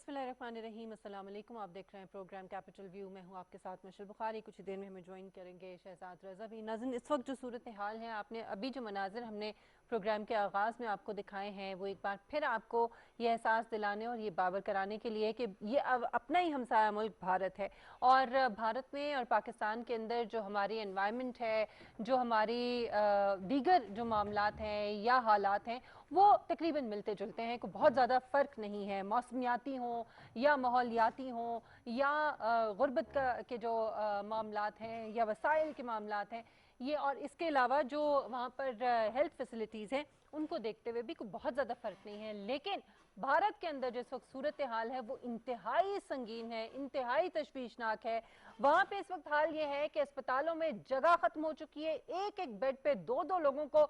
बिस्मिल्लाहिर्रहमानिर्रहीम, अस्सलाम वालेकुम। आप देख रहे हैं प्रोग्राम कैपिटल व्यू में हूँ आपके साथ मशल बुखारी। कुछ ही देर में हमें ज्वाइन करेंगे शहजाद रज़ा भी। नाज़रीन, इस वक्त जो सूरत हाल है, आपने अभी जो मनाजिर हमने प्रोग्राम के आगाज़ में आपको दिखाए हैं, वो एक बार फिर आपको ये एहसास दिलाने और ये बावर कराने के लिए कि ये अब अपना ही हमसाया मुल्क भारत है और भारत में और पाकिस्तान के अंदर जो हमारी एनवायरनमेंट है, जो हमारी दीगर जो मामलात हैं या हालात हैं, वो तकरीबन मिलते जुलते हैं। कोई बहुत ज़्यादा फ़र्क नहीं है, मौसमियाती हों या माहौलियाती हों या गुर्बत के जो मामलात हैं या वसाइल के मामलात हैं, ये और इसके अलावा जो वहाँ पर हेल्थ फैसिलिटीज़ हैं, उनको देखते हुए भी कोई बहुत ज़्यादा फ़र्क नहीं है। लेकिन भारत के अंदर जिस वक्त सूरत हाल है वो इंतहाई संगीन है, इंतहाई तशवीशनाक है। वहाँ पे इस वक्त हाल ये है कि अस्पतालों में जगह ख़त्म हो चुकी है। एक एक बेड पे दो दो लोगों को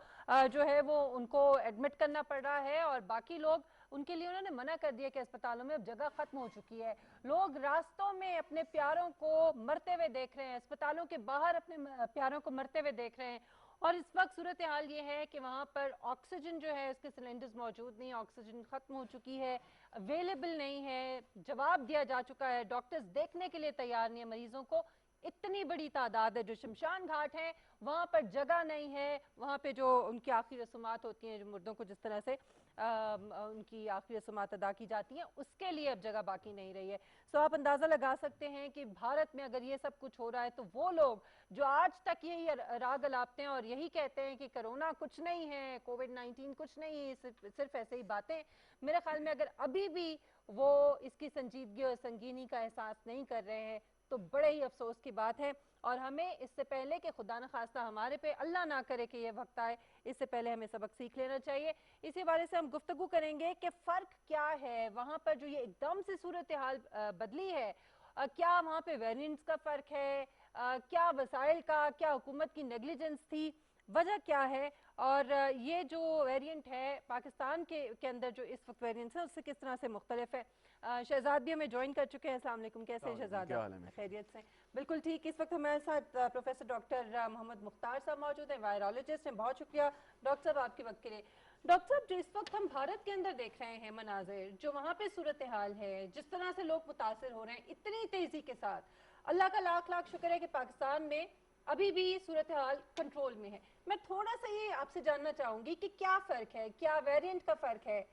जो है वो उनको एडमिट करना पड़ रहा है और बाकी लोग, उनके लिए उन्होंने मना कर दिया कि अस्पतालों में अब जगह खत्म हो चुकी है। लोग रास्तों में अपने प्यारों को मरते हुए देख रहे हैं, अस्पतालों के बाहर अपने प्यारों को मरते हुए देख रहे हैं। और इस वक्त सूरत हाल ये है कि वहाँ पर ऑक्सीजन जो है उसके सिलेंडर्स मौजूद नहीं, ऑक्सीजन खत्म हो चुकी है, अवेलेबल नहीं है, जवाब दिया जा चुका है, डॉक्टर्स देखने के लिए तैयार नहीं है मरीजों को। इतनी बड़ी तादाद है, जो शमशान घाट है वहाँ पर जगह नहीं है, वहाँ पे जो उनकी आखिरी रस्मात होती हैं, जो मुर्दों को जिस तरह से उनकी आखिरी रस्मात अदा की जाती हैं, उसके लिए अब जगह बाकी नहीं रही है। सो आप अंदाज़ा लगा सकते हैं कि भारत में अगर ये सब कुछ हो रहा है तो वो लोग जो आज तक यही राग अलापते हैं और यही कहते हैं कि कोरोना कुछ नहीं है, कोविड-19 कुछ नहीं है, सिर्फ ऐसे ही बातें, मेरे ख्याल में अगर अभी भी वो इसकी संजीदगी और संगीनी का एहसास नहीं कर रहे हैं तो बड़े ही अफसोस की बात है। और हमें इससे पहले कि खुदा न खास्ता हमारे पे अल्लाह ना करे कि ये वक्त आए, इससे पहले हमें सबक सीख लेना चाहिए। इसी बारे से हम गुफ्तगू करेंगे कि फ़र्क क्या है वहाँ पर जो ये एकदम से सूरत हाल बदली है। क्या वहाँ पे वेरिएंट्स का फ़र्क है, क्या वसाइल का, क्या हुकूमत की नेग्लिजेंस थी, वजह क्या है, और ये जो वेरिएंट है पाकिस्तान के अंदर जो इस वक्त वेरिएंट्स है उससे किस तरह से मुख्तलिफ है। शहजाद भी हमें ज्वाइन कर चुके हैं। अस्सलाम वालेकुम, कैसे हैं शहजाद? खैरियत से? बिल्कुल ठीक। इस वक्त हमारे साथ प्रोफेसर डॉक्टर मोहम्मद मुख्तार साहब मौजूद हैं, वायरोलॉजिस्ट हैं। बहुत शुक्रिया डॉक्टर साहब आपके वक्त के लिए। डॉक्टर साहब, जो इस वक्त हम भारत के अंदर देख रहे हैं मनाजिर, जो वहाँ पे सूरत हाल है, जिस तरह से लोग मुतासिर हो रहे हैं इतनी तेजी के साथ, अल्लाह का लाख लाख शुक्र है कि पाकिस्तान में अभी भी सूरत हाल कंट्रोल में है। मैं थोड़ा सा ये आपसे जानना चाहूंगी कि क्या फ़र्क है, क्या वेरिएंट का फ़र्क है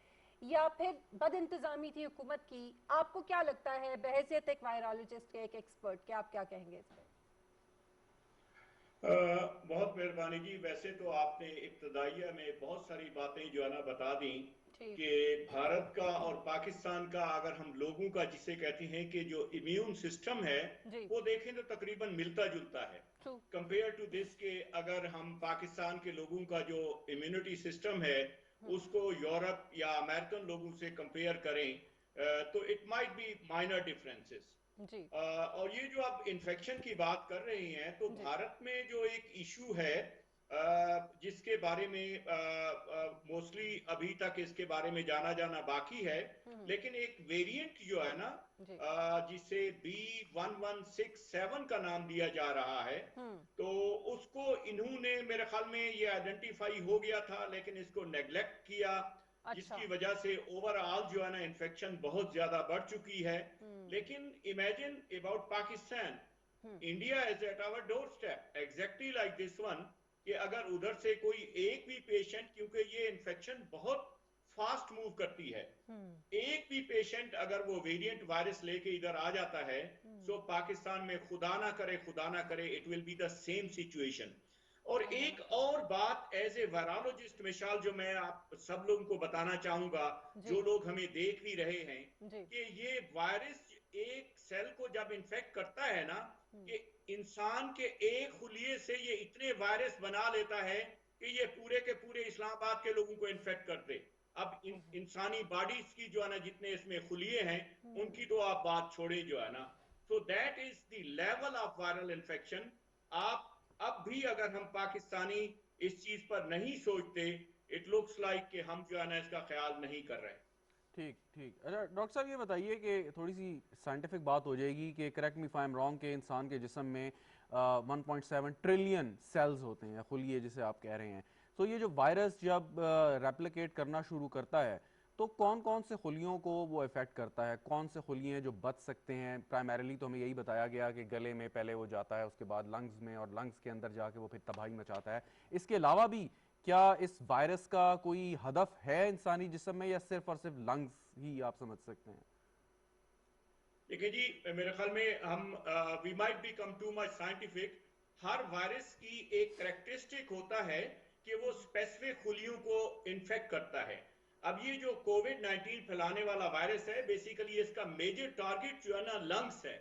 या फिर बद इंतज़ामी थी हुकूमत की? आपको क्या लगता है बहैसियत एक वायरोलॉजिस्ट के, एक एक्सपर्ट के, आप क्या कहेंगे इस पर? बहुत मेहरबानी जी। वैसे तो आपने इब्तदाइया में बहुत सारी बातें जो है ना बता दी कि भारत का और पाकिस्तान का, अगर हम लोगों का जिसे कहते हैं कि जो इम्यून सिस्टम है वो देखें तो तकरीबन मिलता जुलता है कंपेयर टू दिस। के अगर हम पाकिस्तान के लोगों का जो इम्यूनिटी सिस्टम है उसको यूरोप या अमेरिकन लोगों से कंपेयर करें तो it might be minor differences. और ये जो आप इन्फेक्शन की बात कर रही हैं तो भारत में जो एक इशू है जिसके बारे में मोस्टली अभी तक इसके बारे में जाना बाकी है, लेकिन एक वेरिएंट जो है ना जिसे B1167 का नाम दिया जा रहा है, तो उसको इन्होंने मेरे ख्याल में ये आइडेंटिफाई हो गया था लेकिन इसको नेग्लेक्ट किया, जिसकी वजह से ओवरऑल जो है ना इन्फेक्शन बहुत ज्यादा बढ़ चुकी है। लेकिन imagine about Pakistan, India is at our door step exactly like this one, कि अगर उधर से कोई एक भी पेशेंट, क्योंकि ये इन्फेक्शन बहुत फास्ट मूव करती है, एक भी पेशेंट अगर वो वेरिएंट वायरस लेके इधर आ जाता है सो पाकिस्तान में खुदा ना करे it will be the same situation. और एक और बात एज ए वायरोलॉजिस्ट मिसाल जो मैं आप सब लोगों को बताना चाहूंगा, जो लोग हमें देख भी रहे हैं, कि ये वायरस एक सेल को जब इन्फेक्ट करता है ना, कि इंसान के एक खुलिये से ये इतने वायरस बना लेता है कि ये पूरे के पूरे इस्लामाबाद के लोगों को इन्फेक्ट कर दे। अब इंसानी बॉडीज की जो है ना जितने इसमें खुलिये हैं उनकी तो आप बात छोड़े जो है ना। So that is the level of viral infection. आप अब भी अगर हम पाकिस्तानी इस चीज पर नहीं सोचते, इट लुक्स लाइक कि हम जो है ना इसका ख्याल नहीं कर रहे। ठीक ठीक। अच्छा डॉक्टर साहब, ये बताइए कि थोड़ी सी साइंटिफिक बात हो जाएगी कि correct me if I am wrong, के इंसान के जिस्म में 1.7 ट्रिलियन सेल्स होते हैं, खुलिए जिसे आप कह रहे हैं। तो ये जो वायरस जब रेप्लिकेट करना शुरू करता है तो कौन कौन से खुलियों को वो इफेक्ट करता है, कौन से खुलिये हैं जो बच सकते हैं? प्राइमरीली तो हमें यही बताया गया कि गले में पहले वो जाता है, उसके बाद लंग्स में, और लंग्स के अंदर जाके वो फिर तबाही मचाता है। इसके अलावा भी क्या इस वायरस का कोई हदफ है इंसानी जिस्म में, या सिर्फ और सिर्फ लंग्स ही आप समझ सकते हैं? देखिए जी, मेरे ख्याल में हम we might become too much scientific. हर वायरस की एक करेक्टरिस्टिक होता है कि वो स्पेसिफिक खुलियों को इन्फेक्ट करता है। अब ये जो कोविड-19 फैलाने वाला वायरस है, बेसिकली इसका मेजर टारगेट जो है ना लंग्स है,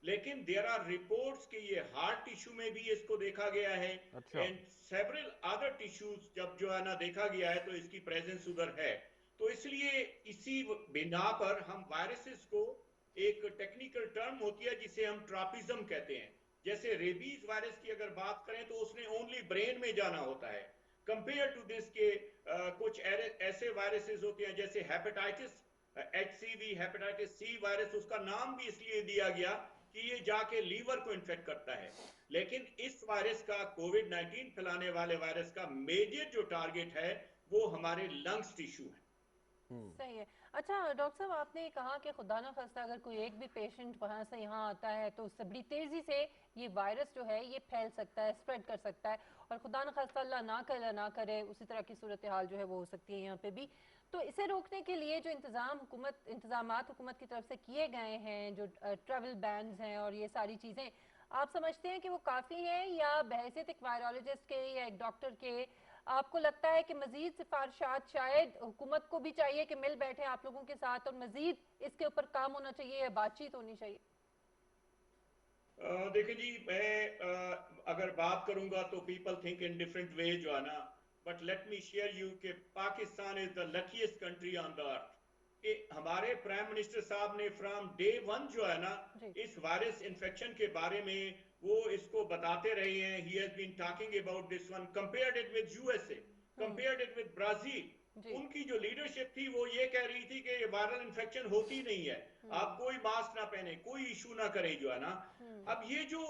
लेकिन देयर आर रिपोर्ट्स कि ये हार्ट टिश्यू में भी इसको देखा गया है, अच्छा। एंड सेवरल अदर टिश्यूज जब जो है ना देखा गया है तो इसकी प्रेजेंस उधर है। तो इसलिए इसी बिना पर हम वायरसेस को, एक टेक्निकल टर्म होती है जिसे हम ट्रॉपिज्म कहते हैं, जैसे रेबीज वायरस की अगर बात करें तो उसने ओनली ब्रेन में जाना होता है, कंपेयर टू दिस के कुछ ऐसे वायरसेस होते हैं जैसे hepatitis HCV, hepatitis C virus, उसका नाम भी इसलिए दिया गया कि ये जाके लीवर को इन्फेक्ट करता है। लेकिन इस वायरस का, कोविड-19 फैलाने वाले वायरस का मेजर जो टारगेट है वो हमारे लंग्स टिश्यू है। सही है। अच्छा डॉक्टर साहब, आपने कहा कि खुदा ना खास्ता अगर कोई एक भी पेशेंट वहाँ से यहाँ आता है तो उससे बड़ी तेज़ी से ये वायरस जो है ये फैल सकता है, स्प्रेड कर सकता है, और खुदा ना खास्ता अल्लाह ना करे उसी तरह की सूरत हाल जो है वो हो सकती है यहाँ पे भी। तो इसे रोकने के लिए जो इंतजामात हुकूमत की तरफ से किए गए हैं, जो ट्रैवल बैन्स हैं और ये सारी चीज़ें, आप समझते हैं कि वो काफ़ी हैं, या बहैसियत एक वायरोलॉजिस्ट के या एक डॉक्टर के आपको लगता है कि मजीद सिफारिशात शायद हुकूमत को भी चाहिए कि मिल बैठे आप लोगों के साथ और मजीद इसके ऊपर काम होना चाहिए या बातचीत होनी चाहिए? देखिए जी, मैं अगर बात करूंगा तो people think in different way जो है ना, but let me share you कि Pakistan is the luckiest country on the earth कि हमारे प्राइम मिनिस्टर साहब ने फ्रॉम डे वन जो है ना इस वायरस इन्फेक्शन के बारे में वो इसको बताते रहे हैं। He has been talking about this one, compared it with USA, compared it with Brazil. उनकी जो लीडरशिप थी वो ये कह रही थी कि वायरल इन्फेक्शन होती नहीं है, आप कोई मास्क ना पहने, कोई इशू ना करे जो है ना। अब ये जो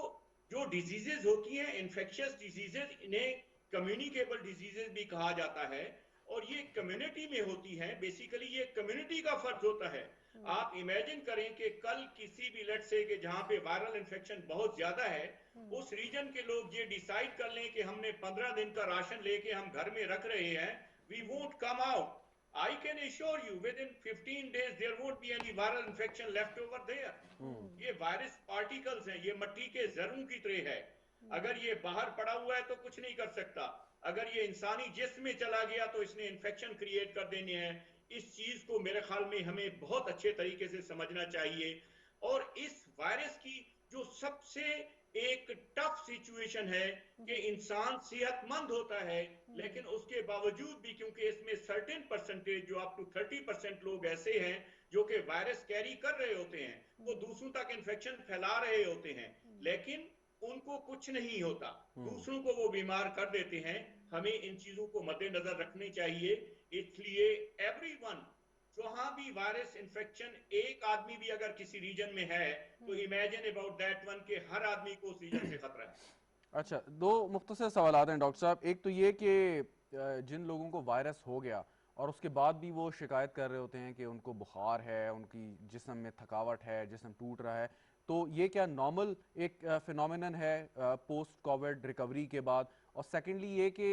जो डिजीजेस होती हैं, इन्फेक्शियस डिजीजेस, इन्हें कम्युनिकेबल डिजीजेस भी कहा जाता है, और ये कम्युनिटी में होती हैं। बेसिकली ये कम्युनिटी का फर्ज होता है। आप इमेजिन करें कि कल किसी भी लेट से कि जहां पे वायरल इन्फेक्शन बहुत ज्यादा है, उस रीजन के लोग ये डिसाइड कर लें कि हमने 15 दिन का राशन लेके हम घर में रख रहे हैं, we won't come out. I can assure you within 15 days there won't be any viral infection left over there. ये वायरस पार्टिकल्स हैं, ये मट्टी के जरों की तरह है। अगर ये बाहर पड़ा हुआ है तो कुछ नहीं कर सकता, अगर ये इंसानी जिस्म में चला गया तो इसने इन्फेक्शन क्रिएट कर देने हैं। इस चीज को मेरे ख्याल में हमें बहुत अच्छे तरीके से समझना चाहिए। और इस वायरस की जो सबसे एक टफ सिचुएशन है कि इंसान सेहतमंद होता है, लेकिन उसके बावजूद भी, क्योंकि इसमें सर्टेन परसेंटेज जो अप टू 30% लोग ऐसे हैं जो कि वायरस कैरी कर रहे होते हैं, वो दूसरों तक इन्फेक्शन फैला रहे होते हैं, लेकिन उनको कुछ नहीं होता, दूसरों को वो बीमार कर देते हैं। हमें इन चीजों को मद्देनजर रखनी चाहिए। इसलिए एवरीवन, जहां भी वायरस इन्फेक्शन एक आदमी भी अगर किसी रीजन में है तो इमेजिन अबाउट दैट वन के हर आदमी को उस रीजन से खतरा है। अच्छा, दो मुख्तसर सवाल हैं डॉक्टर साहब। एक तो ये कि जिन लोगों को वायरस हो गया और उसके बाद भी वो शिकायत कर रहे होते हैं कि उनको बुखार है, उनकी जिस्म में थकावट है, जिस्म टूट रहा है, तो ये क्या नॉर्मल एक फिनोमिनन है पोस्ट कोविड रिकवरी के बाद? और सेकेंडली ये कि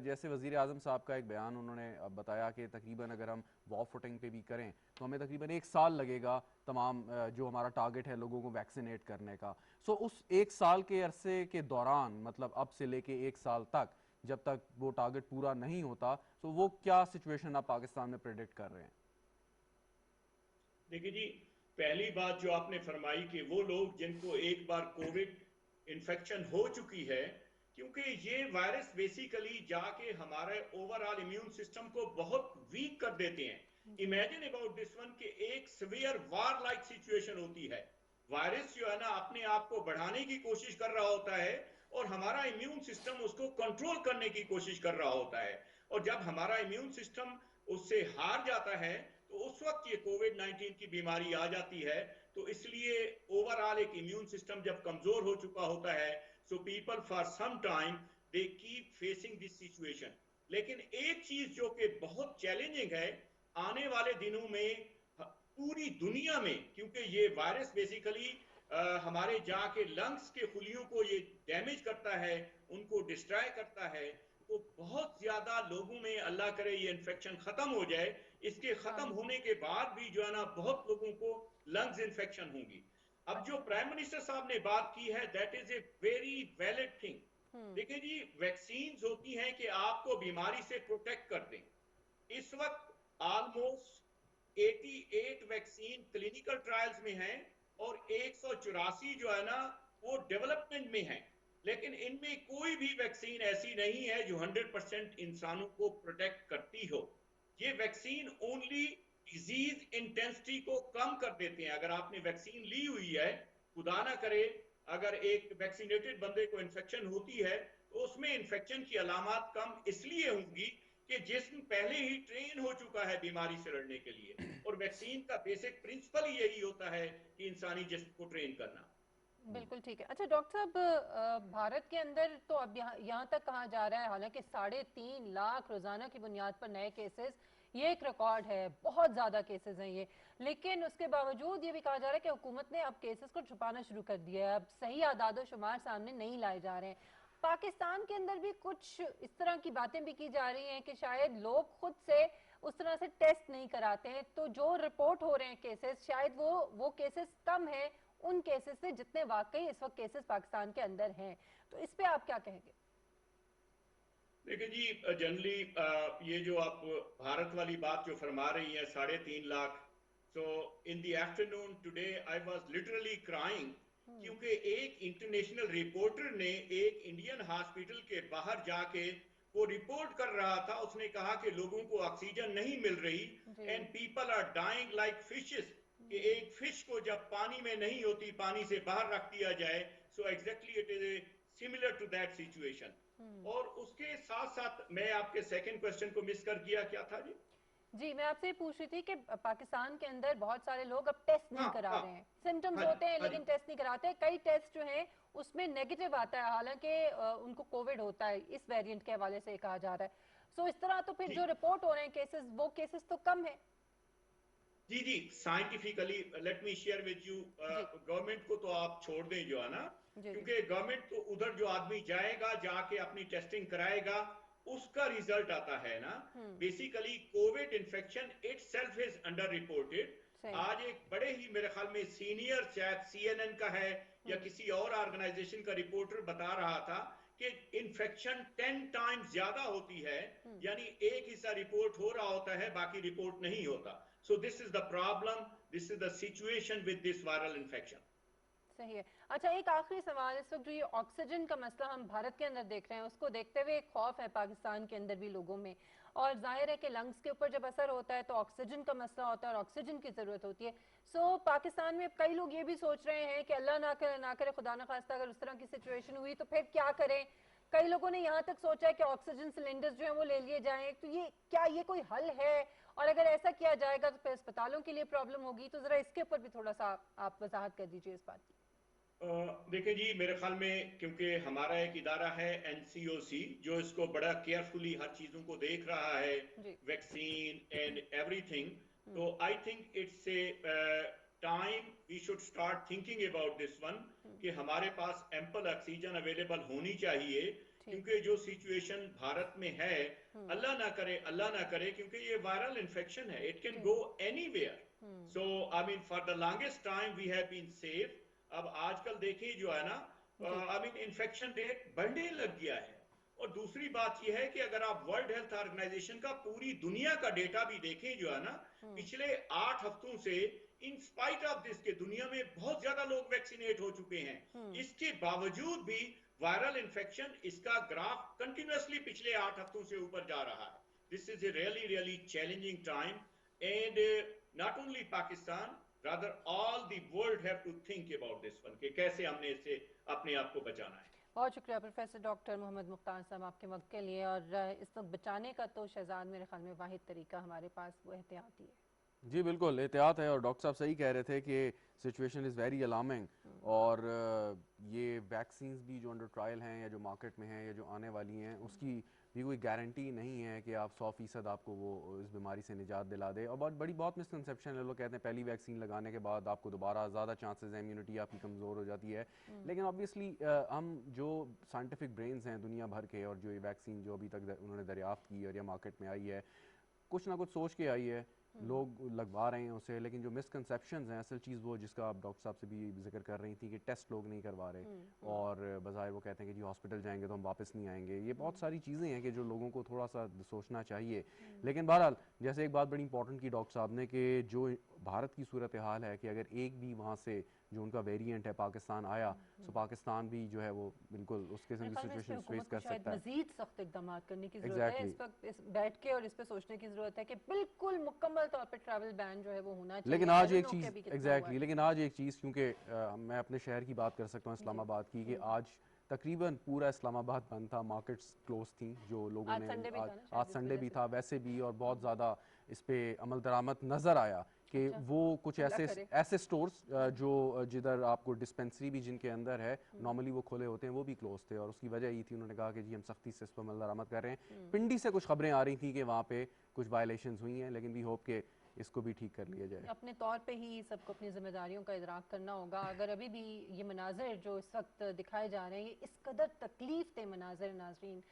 जैसे वज़ीर आज़म साहब का एक बयान उन्होंने बताया कि तकरीबन अगर हम वॉर फुटिंग पे भी करें तो हमें तकरीबन 1 साल लगेगा तमाम जो हमारा टारगेट है लोगों को वैक्सीनेट करने का। सो उस 1 साल के अरसे के दौरान, मतलब अब से लेके 1 साल तक, जब तक वो टारगेट पूरा नहीं होता, तो वो क्या सिचुएशन आप पाकिस्तान में प्रेडिक्ट कर रहे हैं? देखिए जी, पहली बात जो आपने फरमाई कि वो लोग जिनको एक बार कोविड इन्फेक्शन हो चुकी है, क्योंकि ये वायरस बेसिकली जाके हमारे ओवरऑल इम्यून सिस्टम को बहुत वीक कर देते हैं। इमेजिन अबाउट दिस वन कि एक सिवियर वार लाइक सिचुएशन होती है, वायरस जो है ना अपने आप को बढ़ाने की कोशिश कर रहा होता है और हमारा इम्यून सिस्टम उसको कंट्रोल करने की कोशिश कर रहा होता है, और जब हमारा इम्यून सिस्टम उससे हार जाता है तो उस वक्त ये कोविड-19 की बीमारी आ जाती है। तो इसलिए ओवरऑल एक इम्यून सिस्टम जब कमजोर हो चुका होता है, so people for some time they keep facing this situation. लेकिन एक चीज जो कि बहुत चैलेंजिंग है, आने वाले दिनों में पूरी दुनिया में, क्योंकि ये वायरस बेसिकली हमारे जाके लंग्स के खुलियों को ये डैमेज करता है, उनको डिस्ट्रॉय करता है, तो बहुत ज्यादा लोगों में, अल्लाह करे ये इन्फेक्शन खत्म हो जाए, इसके खत्म होने के बाद भी जो है ना बहुत लोगों को लंग्स इन्फेक्शन होंगी। अब जो प्राइम मिनिस्टर साहब ने बात की है, that is a very valid thing. देखिए जी, वैक्सीन होती हैं कि आपको बीमारी से प्रोटेक्ट कर दें। इस वक्त ऑलमोस्ट 88 वैक्सीन क्लिनिकल ट्रायल्स में हैं और 184 जो है ना वो डेवलपमेंट में है, लेकिन इनमें कोई भी वैक्सीन ऐसी नहीं है जो 100% इंसानों को प्रोटेक्ट करती हो। ये वैक्सीन ओनली डिजीज इंटेंसिटी को कम कर देते हैं। अगर आपने वैक्सीन ली हुई है, खुदा ना करे अगर एक वैक्सीनेटेड बंदे को इन्फेक्शन होती है तो उसमें इन्फेक्शन की अलामत कम इसलिए होंगी कि जिस्म पहले ही ट्रेन हो चुका है बीमारी से लड़ने के लिए, और वैक्सीन का बेसिक प्रिंसिपल ही यही होता है कि इंसानी जिस्म को ट्रेन करना। बिल्कुल ठीक है। अच्छा डॉक्टर साहब, भारत के अंदर तो अब यहाँ तक कहा जा रहा है, हालांकि 3.5 लाख रोजाना की बुनियाद पर नए केसेस, ये एक रिकॉर्ड है, बहुत ज्यादा केसेस हैं ये, लेकिन उसके बावजूद ये भी कहा जा रहा है कि हुकूमत ने अब केसेस को छुपाना शुरू कर दिया है, अब सही आदादो शुमार सामने नहीं लाए जा रहे हैं। पाकिस्तान के अंदर भी कुछ इस तरह की बातें भी की जा रही हैं कि शायद लोग खुद से उस तरह से टेस्ट नहीं कराते हैं, तो जो रिपोर्ट हो रहे हैं केसेस, शायद वो केसेस कम है उन केसेस से जितने वाकई इस वक्त केसेस पाकिस्तान के अंदर हैं। तो इस पे आप क्या कहेंगे? देखिए जी, जनरली ये जो आप भारत वाली बात जो फरमा रही है 3.5 lakh, so in the afternoon today I was literally crying, क्योंकि एक इंटरनेशनल रिपोर्टर ने एक इंडियन हॉस्पिटल के बाहर जाके वो रिपोर्ट कर रहा था। उसने कहा कि लोगों को ऑक्सीजन नहीं मिल रही and people are dying like fishes, कि एक फिश को जब पानी में नहीं होती, पानी से बाहर रख दिया जाए, so exactly it is similar to that situation. और उसके साथ साथ मैं आपके सेकंड क्वेश्चन को मिस कर गया, क्या था जी? जी, मैं आपसे पूछ रही थी कि पाकिस्तान के अंदर बहुत सारे लोग अब टेस्ट नहीं करा रहे हैं, सिम्टम्स होते हैं लेकिन टेस्ट नहीं कराते। कई टेस्ट जो हैं उसमें नेगेटिव आता है, हालांकि उनको कोविड होता है, इस वेरिएंट के हवाले से कहा जा रहा है। सो इस तरह तो फिर जो रिपोर्ट हो रहे हैं केसेस, वो केसेस तो कम है। जी जी, scientifically let me share with you, government को तो आप छोड़ दें जो है ना, क्योंकि गवर्नमेंट तो उधर जो आदमी जाएगा, जाके अपनी टेस्टिंग कराएगा, उसका रिजल्ट आता है ना। Basically Covid infection itself is under reported. आज एक बड़े ही मेरे ख्याल में सीनियर, शायद CNN का है या किसी और ऑर्गेनाइजेशन का रिपोर्टर बता रहा था कि इन्फेक्शन 10 टाइम्स ज्यादा होती है, यानी एक हिस्सा रिपोर्ट हो रहा होता है, बाकी रिपोर्ट नहीं होता। So this is the problem, this is the situation with this viral infection. सही है। अच्छा, एक आखिरी सवाल, इस वक्त जो ये ऑक्सीजन का मसला हम भारत के अंदर देख रहे हैं, उसको देखते हुए एक खौफ है पाकिस्तान के अंदर भी लोगों में, और जाहिर है कि लंग्स के ऊपर जब असर होता है तो ऑक्सीजन का मसला होता है और ऑक्सीजन की जरूरत होती है। सो पाकिस्तान में कई लोग ये भी सोच रहे हैं कि अल्लाह ना करे खुदा ना खास्ता अगर उस तरह की सिचुएशन हुई तो फिर क्या करें। कई लोगों ने यहाँ तक सोचा है कि ऑक्सीजन सिलेंडर्स जो है वो ले लिए जाएं। तो ये कोई हल है? और अगर ऐसा किया जाएगा तो फिर अस्पतालों के लिए प्रॉब्लम होगी। तो जरा इसके ऊपर भी थोड़ा सा आप वजाहत कर दीजिए इस बात की। देखिए जी, मेरे ख्याल में क्योंकि हमारा एक इदारा है NCOC जो इसको बड़ा केयरफुली हर चीजों को देख रहा है, वैक्सीन एंड एवरीथिंग, तो I think it's a time we should start thinking about this one, कि हमारे पास एम्पल ऑक्सीजन अवेलेबल होनी चाहिए, क्योंकि जो सिचुएशन भारत में है, अल्लाह ना करे, क्योंकि ये वायरल इन्फेक्शन है, it can go anywhere. So I mean for the longest time we have been safe. अब आजकल देखिए जो है ना, आई मीन इन्फेक्शन रेट बढ़ने लग गया है। और दूसरी बात यह है कि अगर आप वर्ल्ड हेल्थ ऑर्गेनाइजेशन का पूरी दुनिया का डेटा भी देखें जो है ना, पिछले 8 हफ्तों से इन स्पाइट ऑफ दिस के दुनिया में बहुत ज्यादा लोग वैक्सीनेट हो चुके हैं। इसके बावजूद भी वायरल इन्फेक्शन, इसका ग्राफ कंटिन्यूअसली पिछले 8 हफ्तों से ऊपर जा रहा है। This is a really challenging time, and not only Pakistan, rather all the world have to think about this one, कि कैसे हमने इससे अपने आप को बचाना है। बहुत शुक्रिया प्रोफेसर डॉक्टर मोहम्मद मुख्तार साहब आपके वक्त के लिए। और इस वक्त बचाने का तो शहजाद मेरे ख्याल में वाहिद तरीका हमारे पास वो एहतियात ही है। जी बिल्कुल एहतियात है, और डॉक्टर साहब सही कह रहे थे कि सिचुएशन इज़ वेरी अलार्मिंग, और ये वैक्सीन्स भी जो अंडर ट्रायल हैं या जो मार्केट में हैं या जो आने वाली हैं, उसकी ये कोई गारंटी नहीं है कि आप 100% आपको वो इस बीमारी से निजात दिला दे। और बहुत मिसकंसेप्शन है, लोग कहते हैं पहली वैक्सीन लगाने के बाद आपको दोबारा ज़्यादा चांसेस हैं, इम्यूनिटी आपकी कमज़ोर हो जाती है। लेकिन ऑब्वियसली हम जो साइंटिफिक ब्रेन्स हैं दुनिया भर के, और जो ये वैक्सीन जो अभी तक उन्होंने दरियाफ्त की और या मार्केट में आई है, कुछ ना कुछ सोच के आई है, लोग लगवा रहे हैं उसे। लेकिन जो मिसकंसेप्शंस हैं, असल चीज़ वो जिसका आप डॉक्टर साहब से भी जिक्र कर रही थी कि टेस्ट लोग नहीं करवा रहे, और बजाय वो कहते हैं कि जी हॉस्पिटल जाएंगे तो हम वापस नहीं आएंगे। ये बहुत सारी चीज़ें हैं कि जो लोगों को थोड़ा सा सोचना चाहिए। लेकिन बहरहाल जैसे एक बात बड़ी इंपॉर्टेंट की डॉक्टर साहब ने, कि जो भारत की सूरत हाल है कि अगर एक भी वहाँ से जो उनका वेरिएंट है पाकिस्तान आया, तो पाकिस्तान भी जो है वो बिल्कुल उस किस्म की सिचुएशन फेस कर सकता है। मजीद सख्त इक़दाम करने की जरूरत है। इस वक्त बैठ के और इस पे सोचने की जरूरत है कि बिल्कुल मुकम्मल तौर पे ट्रैवल बैन जो है वो होना चाहिए। लेकिन आज एक चीज़ लेकिन आज एक चीज़, क्योंकि मैं अपने शहर की बात कर सकता हूँ, इस्लामाबाद की, कि आज तकरीबन पूरा इस्लामाबाद बंद था, मार्केट्स क्लोज थी, जो लोगों ने आज संडे भी था वैसे भी, और बहुत ज़्यादा इस पे अमल दरामद नज़र आया कि वो कुछ ऐसे स्टोर्स जो जिधर आपको डिस्पेंसरी भी जिनके अंदर है नॉर्मली वो खुले होते हैं, वो भी क्लोज थे। और उसकी वजह ये थी, उन्होंने कहा कि जी हम सख्ती से इस पर अमल दरामद कर रहे हैं। पिंडी से कुछ खबरें आ रही थी कि वहाँ पे कुछ वायलेशंस हुई हैं, लेकिन वी होप के इसको भी ठीक कर लिया जाए। अपने तौर पे ही सबको अपनी जिम्मेदारियों का इदराक करना होगा। अगर अभी भी ये मनाजिर जो इस वक्त दिखाए जा रहे हैं, ये इस कदर तकलीफ दे मनाजिर नाजरीन,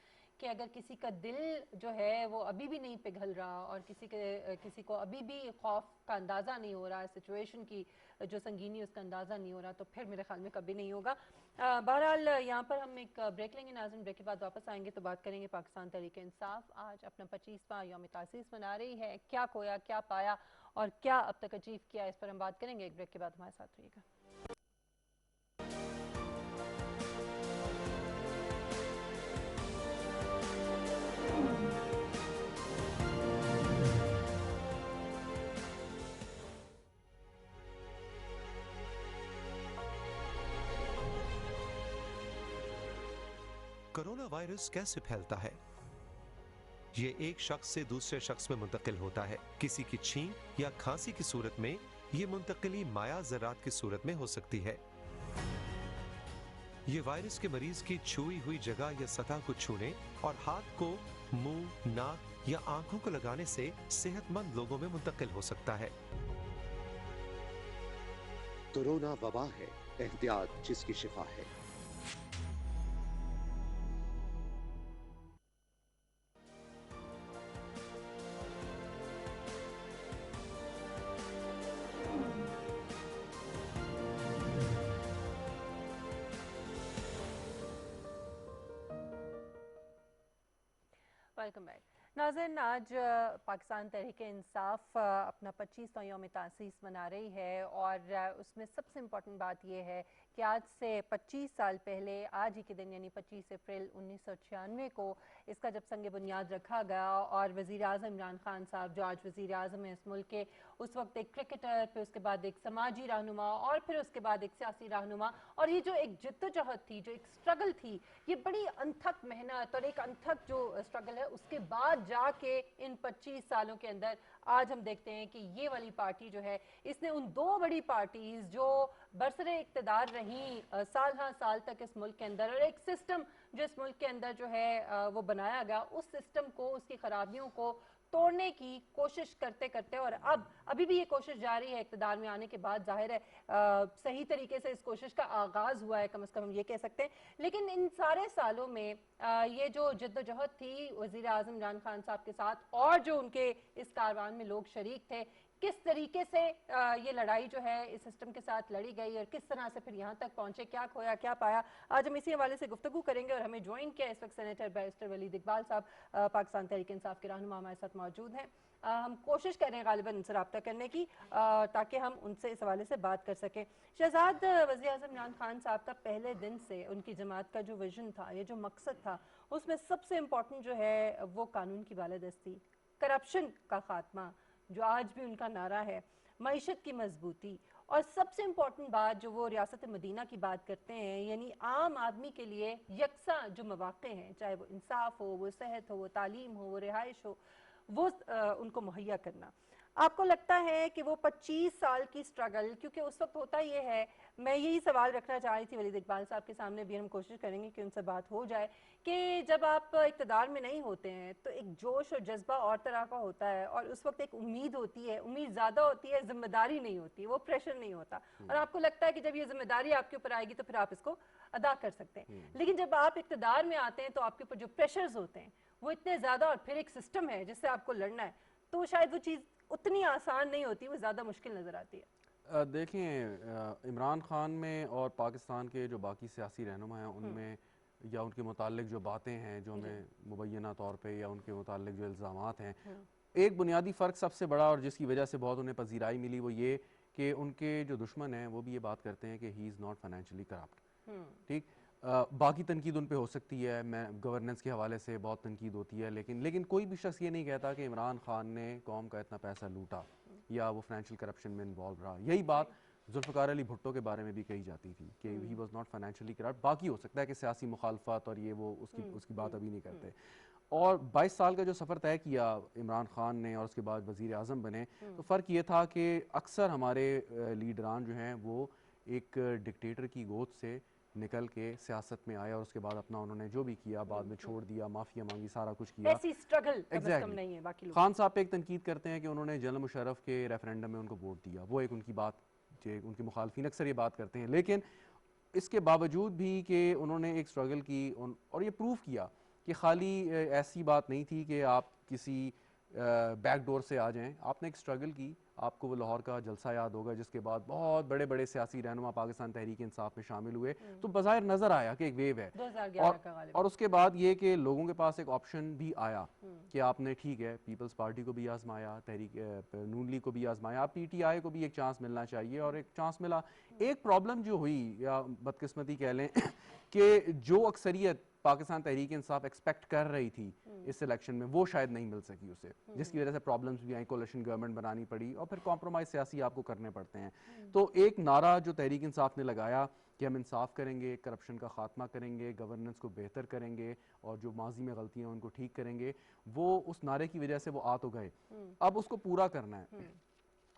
कि अगर किसी का दिल जो है वो अभी भी नहीं पिघल रहा, और किसी को अभी भी खौफ का अंदाज़ा नहीं हो रहा है, सिचुएशन की जो संगीनी उसका अंदाज़ा नहीं हो रहा, तो फिर मेरे ख्याल में कभी नहीं होगा। बहरहाल यहाँ पर हम एक ब्रेक लेंगे नाज़रीन, ब्रेक के बाद वापस आएंगे तो बात करेंगे पाकिस्तान तहरीक इंसाफ आज अपना 25वां यौम तासीस मना रही है। क्या खोया, क्या पाया और क्या अब तक अचीव किया, इस पर हम बात करेंगे। एक ब्रेक के बाद हमारे साथ रहिएगा। कोरोना वायरस कैसे फैलता है? ये एक शख्स से दूसरे शख्स में मुंतकिल होता है। किसी की छींक या खांसी की सूरत में ये मुंतकिली माया ज़रात की सूरत में हो सकती है। ये वायरस के मरीज की छुई हुई जगह या सतह को छूने और हाथ को मुंह, नाक या आंखों को लगाने से सेहतमंद लोगों में मुंतकिल हो सकता है। कोरोना वबा है, एहतियात जिसकी शिफा है। वेलकम बैक नाज़रीन। आज पाकिस्तान तहरीक इंसाफ अपना 25वां यौम तासीस मना रही है, और उसमें सबसे इम्पोर्टेंट बात यह है कि आज से 25 साल पहले आज ही के दिन यानी 25 अप्रैल 1996 को इसका जब संग बुनियाद रखा गया, और वज़ीर आज़म इमरान खान साहब जो आज वज़ीर आज़म है इस मुल्क के, उस वक्त एक क्रिकेटर, फिर उसके बाद एक समाजी रहनुमा, और फिर उसके बाद एक सियासी रहनुमा, और ये जो एक जिद्दोजहद थी, जो एक स्ट्रगल थी, ये बड़ी अनथक मेहनत और एक अनथक जो स्ट्रगल है, उसके बाद जाके इन 25 सालों के अंदर आज हम देखते हैं कि ये वाली पार्टी जो है, इसने उन दो बड़ी पार्टीज जो बरसरे इक़्तिदार रही साल हाँ साल तक इस मुल्क के अंदर, और एक सिस्टम जो इस मुल्क के अंदर जो है वो बनाया गया, उस सिस्टम को, उसकी खराबियों को तोड़ने की कोशिश करते करते, और अभी भी ये कोशिश जारी है इक़्तिदार में आने के बाद, जाहिर है सही तरीके से इस कोशिश का आगाज़ हुआ है, कम से कम हम ये कह सकते हैं। लेकिन इन सारे सालों में ये जो जद्दोजहद थी वज़ीर आज़म इमरान खान साहब के साथ, और जो उनके इस कारवान में लोग शरीक थे, किस तरीके से ये लड़ाई जो है इस सिस्टम के साथ लड़ी गई, और किस तरह से फिर यहाँ तक पहुँचे, क्या खोया क्या पाया, आज हम इसी हवाले से गुफ्तगू करेंगे। और हमें ज्वाइन किया इस वक्त सेनेटर बैरिस्टर वलीद इकबाल साहब, पाकिस्तान तहरीक इंसाफ के रहनुमा हमारे साथ मौजूद हैं। हम कोशिश कर रहे हैं गालिबन उनसे रब्ता करने की, ताकि हम उनसे इस हवाले से बात कर सकें। शहजाद, वज़ीर आज़म इमरान खान साहब का पहले दिन से उनकी जमात का जो विजन था, ये जो मकसद था, उसमें सबसे इम्पोर्टेंट जो है वो कानून की बालादस्ती, करप्शन का खात्मा जो आज भी उनका नारा है, मईशत की मजबूती, और सबसे इम्पोर्टेंट बात जो वो रियासत मदीना की बात करते हैं, यानी आम आदमी के लिए यकसा जो मौक़े हैं, चाहे वो इंसाफ हो, वो सेहत हो, वो तालीम हो, वो रिहाइश हो, वो उनको मुहैया करना। आपको लगता है कि वो 25 साल की स्ट्रगल, क्योंकि उस वक्त होता ये है, मैं यही सवाल रखना चाह रही थी वलीद इकबाल साहब के सामने भी, हम कोशिश करेंगे कि उनसे बात हो जाए, कि जब आप इक़्तिदार में नहीं होते हैं तो एक जोश और जज्बा और तरह का होता है, और उस वक्त एक उम्मीद होती है, उम्मीद ज़्यादा होती है, जिम्मेदारी नहीं होती, वो प्रेशर नहीं होता, और आपको लगता है कि जब ये जिम्मेदारी आपके ऊपर आएगी तो फिर आप इसको अदा कर सकते हैं। लेकिन जब आप इक़्तिदार में आते हैं तो आपके ऊपर जो प्रेशर्स होते हैं वो इतने ज़्यादा, और फिर एक सिस्टम है जिससे आपको लड़ना है, तो शायद वो चीज़ उतनी आसान नहीं होती, वो ज़्यादा मुश्किल नज़र आती है। देखें, इमरान खान में और पाकिस्तान के जो बाकी सियासी रहनुमा हैं उनमें या उनके मुतालिक जो बातें हैं जो हमें मुबैना तौर पे या उनके मुतालिक जो इल्ज़ामात हैं, एक बुनियादी फ़र्क सबसे बड़ा और जिसकी वजह से बहुत उन्हें पजीराई मिली वो ये कि उनके जो दुश्मन हैं वो भी ये बात करते हैं कि he is not financially corrupt. ठीक, बाकी तनकीद उन पे हो सकती है, मैं गवर्नेंस के हवाले से बहुत तनकीद होती है, लेकिन कोई भी शख्स ये नहीं कहता कि इमरान खान ने कौम का इतना पैसा लूटा या वो फाइनेंशियल करप्शन में इन्वॉल्व रहा। यही बात जुल्फ़िकार अली भुट्टो के बारे में भी कही जाती थी कि he was not financially corrupt. बाकी हो सकता है कि सियासी मुखालफत और ये वो उसकी बात अभी नहीं करते। और 22 साल का जो सफ़र तय किया इमरान खान ने और उसके बाद वज़ीर आज़म बने, तो फ़र्क ये था कि अक्सर हमारे लीडरान जो हैं वो एक डिक्टेटर की गोद से निकल के सियासत में आया और उसके बाद अपना उन्होंने जो भी किया बाद में छोड़ दिया, माफिया मांगी, सारा कुछ किया। ऐसी स्ट्रगल कम नहीं है। बाकी लोग खान साहब पे एक तनकीद करते हैं कि उन्होंने जनरल मुशर्रफ के रेफरेंडम में उनको वोट दिया, वो एक उनकी बात, उनके मुखालफिन अक्सर ये बात करते हैं। लेकिन इसके बावजूद भी कि उन्होंने एक स्ट्रगल की और ये प्रूव किया कि खाली ऐसी बात नहीं थी कि आप किसी बैक डोर से आ जाएं, आपने एक स्ट्रगल की। आपको वो लाहौर का जलसा याद होगा जिसके बाद बहुत बड़े बड़े सियासी रहनुमा पाकिस्तान तहरीक इंसाफ में शामिल हुए, तो बज़ाहिर नजर आया कि एक वेव है। 2011 का और उसके बाद ये कि लोगों के पास एक ऑप्शन भी आया कि आपने ठीक है पीपल्स पार्टी को भी आजमाया, तहरीक नून लीग को भी आजमाया, आप पीटीआई को भी एक चांस मिलना चाहिए और एक चांस मिला। एक प्रॉब्लम जो हुई या बदकिस्मती कह लें कि जो अक्सरियत पाकिस्तान तहरीक इंसाफ एक्सपेक्ट कर रही थी इस इलेक्शन में वो शायद नहीं मिल सकी उसे, जिसकी वजह से प्रॉब्लम्स भी आई, कोalition गवर्नमेंट बनानी पड़ी और फिर कॉम्प्रोमाइज सियासी आपको करने पड़ते हैं। तो एक नारा जो तहरीक इंसाफ ने लगाया कि हम इंसाफ करेंगे, करप्शन का खात्मा करेंगे, गवर्नेंस को बेहतर करेंगे और जो माजी में गलतियां उनको ठीक करेंगे, वो उस नारे की वजह से वो आ तो गए। अब उसको पूरा करना है।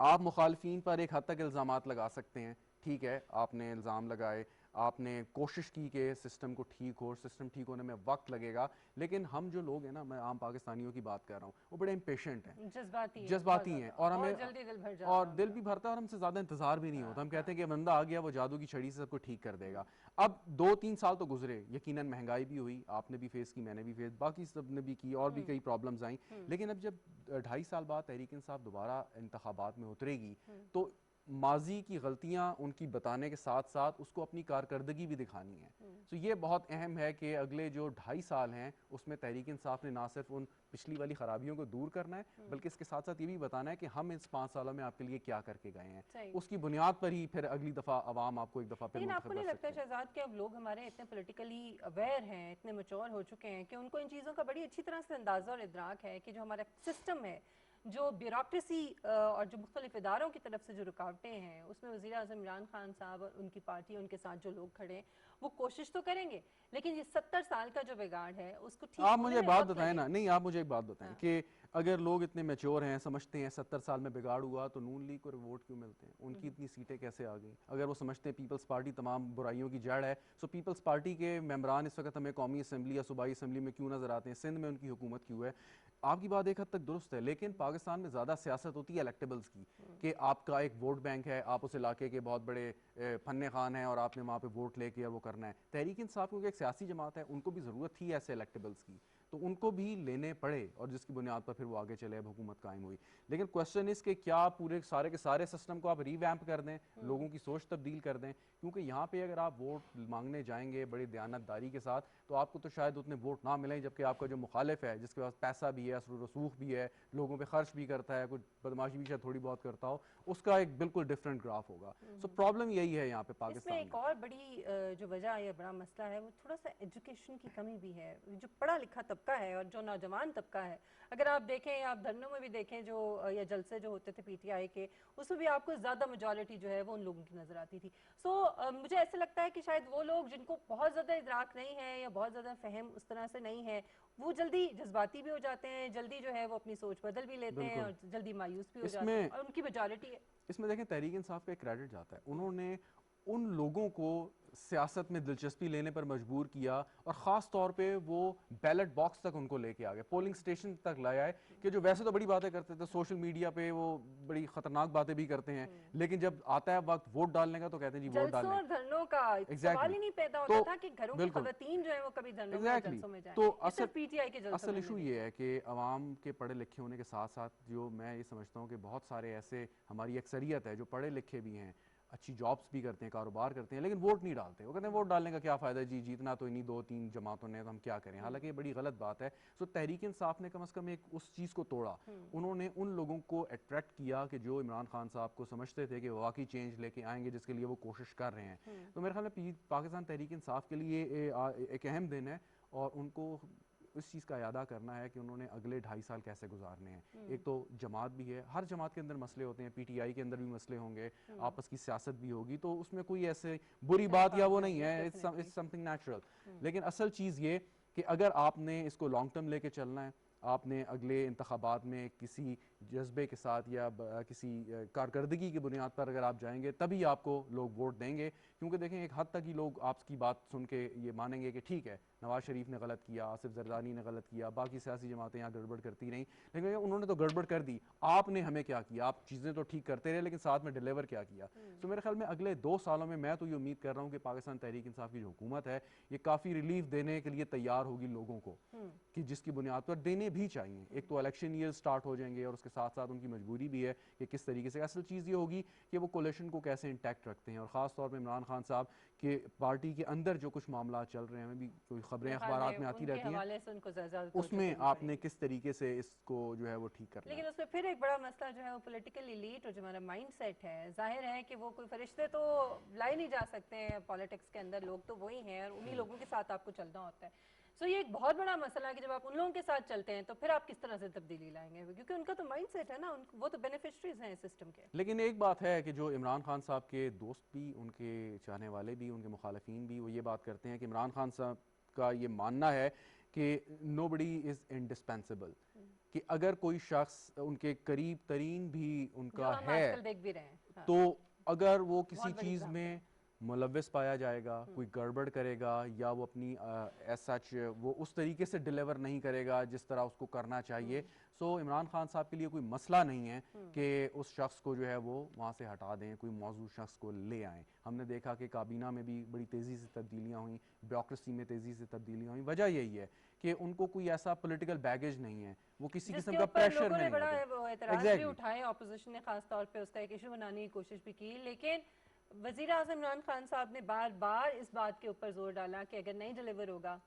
आप मुखालफिन पर एक हद तक इल्ज़ामात लगा सकते हैं, ठीक है, आपने इल्ज़ाम लगाए, आपने कोशिश की कि सिस्टम को ठीक हो, सिस्टम ठीक होने में वक्त लगेगा, लेकिन हम जो लोग हैं ना, मैं आम पाकिस्तानियों की बात कर रहा हूँ, वो बड़े इम्पेशेंट हैं, जज्बाती हैं और हमें जल्दी दिल भी भरता है और हमसे ज़्यादा इंतजार भी नहीं होता। हम कहते हैं कि बंदा आ गया वो जादू की छड़ी से सबको ठीक कर देगा। अब 2-3 साल तो गुजरे, यकीनन महंगाई भी हुई, आपने भी फेस की, मैंने भी फेस, बाकी सब ने भी की और भी कई प्रॉब्लम्स आई। लेकिन अब जब 2.5 साल बाद तहरीक इंसाफ दोबारा इंतखाबात में उतरेगी तो माजी की गलतियां उनकी बताने के साथ साथ उसको अपनी कारकर्दगी भी दिखानी है। तो ये बहुत अहम है कि अगले जो 2.5 साल हैं उसमें तहरीक इंसाफ ने ना सिर्फ उन पिछली वाली खराबियों को दूर करना है बल्कि इसके साथ साथ ये भी बताना है कि हम इस 5 सालों में आपके लिए क्या करके गए हैं। उसकी बुनियाद पर ही फिर अगली दफा अवाम आपको एक दफा फिर लेकिन आपको नहीं लगता शहजाद कि अब लोग हमारे इतने पॉलिटिकली अवेयर हैं, इतने मैच्योर हो चुके हैं कि उनको इन चीज़ों का बड़ी अच्छी तरह से अंदाजा और इदराक है कि जो हमारा सिस्टम है, जो ब्यूरोक्रेसी और जो मुख्तलिफ इदारों की तरफ से जो रुकावटें हैं, उसमें वज़ीर आज़म इमरान खान साहब और उनकी पार्टी, उनके साथ जो लोग खड़े हैं, वो कोशिश तो करेंगे, लेकिन ये 70 साल का जो बिगाड़ है उसको ठीक आप मुझे बात बताएं ना, नहीं आप मुझे एक बात बताएं कि अगर लोग इतने मैच्योर हैं, समझते हैं 70 साल में बिगाड़ हुआ तो नून लीग को वोट क्यों मिलते हैं, उनकी इतनी सीटें कैसे आ गई? अगर वो समझते हैं पीपल्स पार्टी तमाम बुराइयों की जड़ है, तो पीपल्स पार्टी के मेंबरान इस वक्त हमें कौमी असम्बली या सूबाई असम्बली में क्यों नजर आते हैं, सिंध में उनकी हुकूमत क्यों है? आपकी बात एक हद तक दुरुस्त है, लेकिन पाकिस्तान में ज़्यादा सियासत होती है इलेक्टेबल्स की, कि आपका एक वोट बैंक है, आप उस इलाके के बहुत बड़े फन्ने खान हैं और आपने वहाँ पे वोट लेके वो करना है। तहरीक इंसाफ क्योंकि एक सियासी जमात है, उनको भी ज़रूरत थी ऐसे इलेक्टेबल्स की, तो उनको भी लेने पड़े और जिसकी बुनियाद पर फिर वो आगे चले, अब हुकूमत कायम हुई। लेकिन क्वेश्चन इस के क्या पूरे सारे के सारे सिस्टम को आप रीवैम्प कर दें, लोगों की सोच तब्दील कर दें, क्योंकि यहाँ पे अगर आप वोट मांगने जाएंगे बड़ी दयानतदारी के साथ तो आपको तो शायद उतने वोट ना मिलें, जबकि आपका जो मुखालिफ है, जिसके पास पैसा भी है, असर रसूख भी है, लोगों पे खर्च भी करता है, कुछ बदमाशी भी शायद थोड़ी बहुत करता हो, उसका एक बिल्कुल डिफरेंट ग्राफ होगा। सो प्रॉब्लम यही है यहाँ पे पाकिस्तान में। एक और बड़ी जो वजह है, बड़ा मसला है, वो थोड़ा सा एजुकेशन की कमी भी है। जो पढ़ा लिखा तबका है और जो नौजवान तबका है, अगर आप देखें, आप धरनों में भी देखें जो या जलसे जो होते थे पीटीआई के, उसमें भी आपको ज़्यादा मेजॉरिटी जो है वो उन लोगों की नज़र आती थी। मुझे ऐसा लगता है कि शायद वो लोग जिनको बहुत ज़्यादा इदराक नहीं है या बहुत ज़्यादा फहम उस तरह से नहीं है, वो जल्दी जज्बाती भी हो जाते हैं, जल्दी जो है वो अपनी सोच बदल भी लेते हैं और जल्दी मायूस भी हो जाते हैं, और उनकी मेजॉरिटी है। इसमें देखें तहरीक इंसाफ का एक क्रेडिट जाता है, उन्होंने उन लोगों को सियासत में दिलचस्पी लेने पर मजबूर किया और ख़ास तौर पे वो बैलेट बॉक्स तक उनको लेके आ गए, पोलिंग स्टेशन तक लाया है कि जो वैसे तो बड़ी बातें करते थे, सोशल मीडिया पे वो बड़ी खतरनाक बातें भी करते हैं, लेकिन जब आता है वक्त वोट डालने का तो कहते हैं जी वोट डालने। और धरनों का सवाल ही नहीं पैदा होता था कि घरों की खवातीन जो है वो कभी धरनों में जलसों में जाएं। तो पीटीआई के असल इशू ये है कि अवाम के पढ़े लिखे होने के साथ साथ जो मैं ये समझता हूँ कि बहुत सारे ऐसे हमारी अक्सरियत है जो पढ़े लिखे भी हैं, अच्छी जॉब्स भी करते हैं, कारोबार करते हैं, लेकिन वोट नहीं डालते। वो कहते हैं वोट डालने का क्या फ़ायदा जी, जीतना तो इन्हीं 2-3 जमातों ने, तो हम क्या करें। हालांकि ये बड़ी गलत बात है। सो तहरीक इंसाफ ने कम से कम एक उस चीज़ को तोड़ा, उन्होंने उन लोगों को अट्रैक्ट किया कि जो इमरान खान साहब को समझते थे कि वाकई चेंज लेके आएंगे, जिसके लिए वो कोशिश कर रहे हैं। तो मेरे ख्याल में पाकिस्तान तहरीक इंसाफ के लिए एक अहम दिन है और उनको इस चीज़ का यादा करना है कि उन्होंने अगले 2.5 साल कैसे गुजारने हैं। एक तो जमात भी है, हर जमात के अंदर मसले होते हैं, पीटीआई के अंदर भी मसले होंगे, आपस की सियासत भी होगी, तो उसमें कोई ऐसे बुरी बात या वो नहीं है, इट्स समथिंग नेचुरल। लेकिन असल चीज़ ये कि अगर आपने इसको लॉन्ग टर्म लेके चलना है, आपने अगले इंतखाबात में किसी जज्बे के साथ या किसी कारकर्दगी की बुनियाद पर अगर आप जाएंगे तभी आपको लोग वोट देंगे। क्योंकि देखें एक हद तक ही लोग आपकी बात सुन के ये मानेंगे कि ठीक है नवाज शरीफ ने गलत किया, आसिफ जरदारी ने गलत किया, बाकी सियासी जमातें यहाँ गड़बड़ करती रहीं, लेकिन उन्होंने तो गड़बड़ कर दी, आपने हमें क्या किया, आप चीज़ें तो ठीक करते रहे लेकिन साथ में डिलीवर क्या किया। तो मेरे ख्याल में अगले 2 सालों में मैं तो ये उम्मीद कर रहा हूँ कि पाकिस्तान तहरीक इंसाफ की जो हुकूमत है ये काफ़ी रिलीफ देने के लिए तैयार होगी लोगों को, कि जिसकी बुनियाद पर देने भी चाहिए। एक तो इलेक्शन ईयर स्टार्ट हो जाएंगे और उसके साथ साथ उनकी मजबूरी भी है कि किस तरीके से, असल चीज़ ये होगी कि वो कोलिशन को कैसे इंटैक्ट रखते हैं, और ख़ास तौर पर इमरान खान साहब के पार्टी के अंदर जो कुछ मामला चल रहे हैं, हमें भी कोई खबरें अखबार में आती रहती हैं, उसमें आपने किस तरीके से इसको जो है वो ठीक करना है। लेकिन उसमें फिर एक बड़ा मसला जो है वो पॉलिटिकल एलीट और जो हमारा माइंड सेट है, जाहिर है कि वो कोई फरिश्ते तो लाई नहीं जा सकते हैं पॉलिटिक्स के अंदर, लोग तो वही हैं और उन्हीं लोगों के साथ आपको चलना होता है। सो ये एक बहुत बड़ा मसला है कि जब आप उन लोगों के साथ चलते हैं तो फिर आप किस तरह से तब्दीली लाएंगे, क्योंकि उनका तो माइंड सेट है ना, वो तो बेनिफिशरीज हैं इस सिस्टम के। लेकिन एक बात है कि जो इमरान खान साहब के दोस्त भी, उनके चाहने वाले भी, उनके मुखालिफिन भी, वो ये बात करते हैं कि इमरान खान साहब का ये मानना है कि नोबडी इज़ इंडिस्पेंसिबल, कि अगर कोई शख्स उनके करीब तरीन भी उनका है देख भी रहे हैं, तो अगर वो किसी चीज़ में मुलव्वस पाया जाएगा, कोई गड़बड़ करेगा या वो अपनी एज सच वो उस तरीके से डिलीवर नहीं करेगा जिस तरह उसको करना चाहिए, सो इमरान खान साहब के लिए कोई मसला नहीं है कि उस शख्स को जो है वो वहाँ से हटा दें, कोई मौजूद शख्स को ले आएँ। हमने देखा कि काबीना में भी बड़ी तेज़ी से तब्दीलियाँ हुई, ब्यूरोक्रेसी में तेज़ी से तब्दीलियाँ हुई। वजह यही है कि उनको कोई ऐसा पॉलिटिकल बैगेज नहीं है, वो किसी किस्म का प्रेशर में नहीं उठाए। ऑपोजिशन ने खास तौर पे उसका एक इशू बनाने की कोशिश भी की, लेकिन वज़ीर आज़म इमरान खान साहब ने बार बार इस बात के ऊपर जोर डाला कि अगर नहीं डिलीवर होगा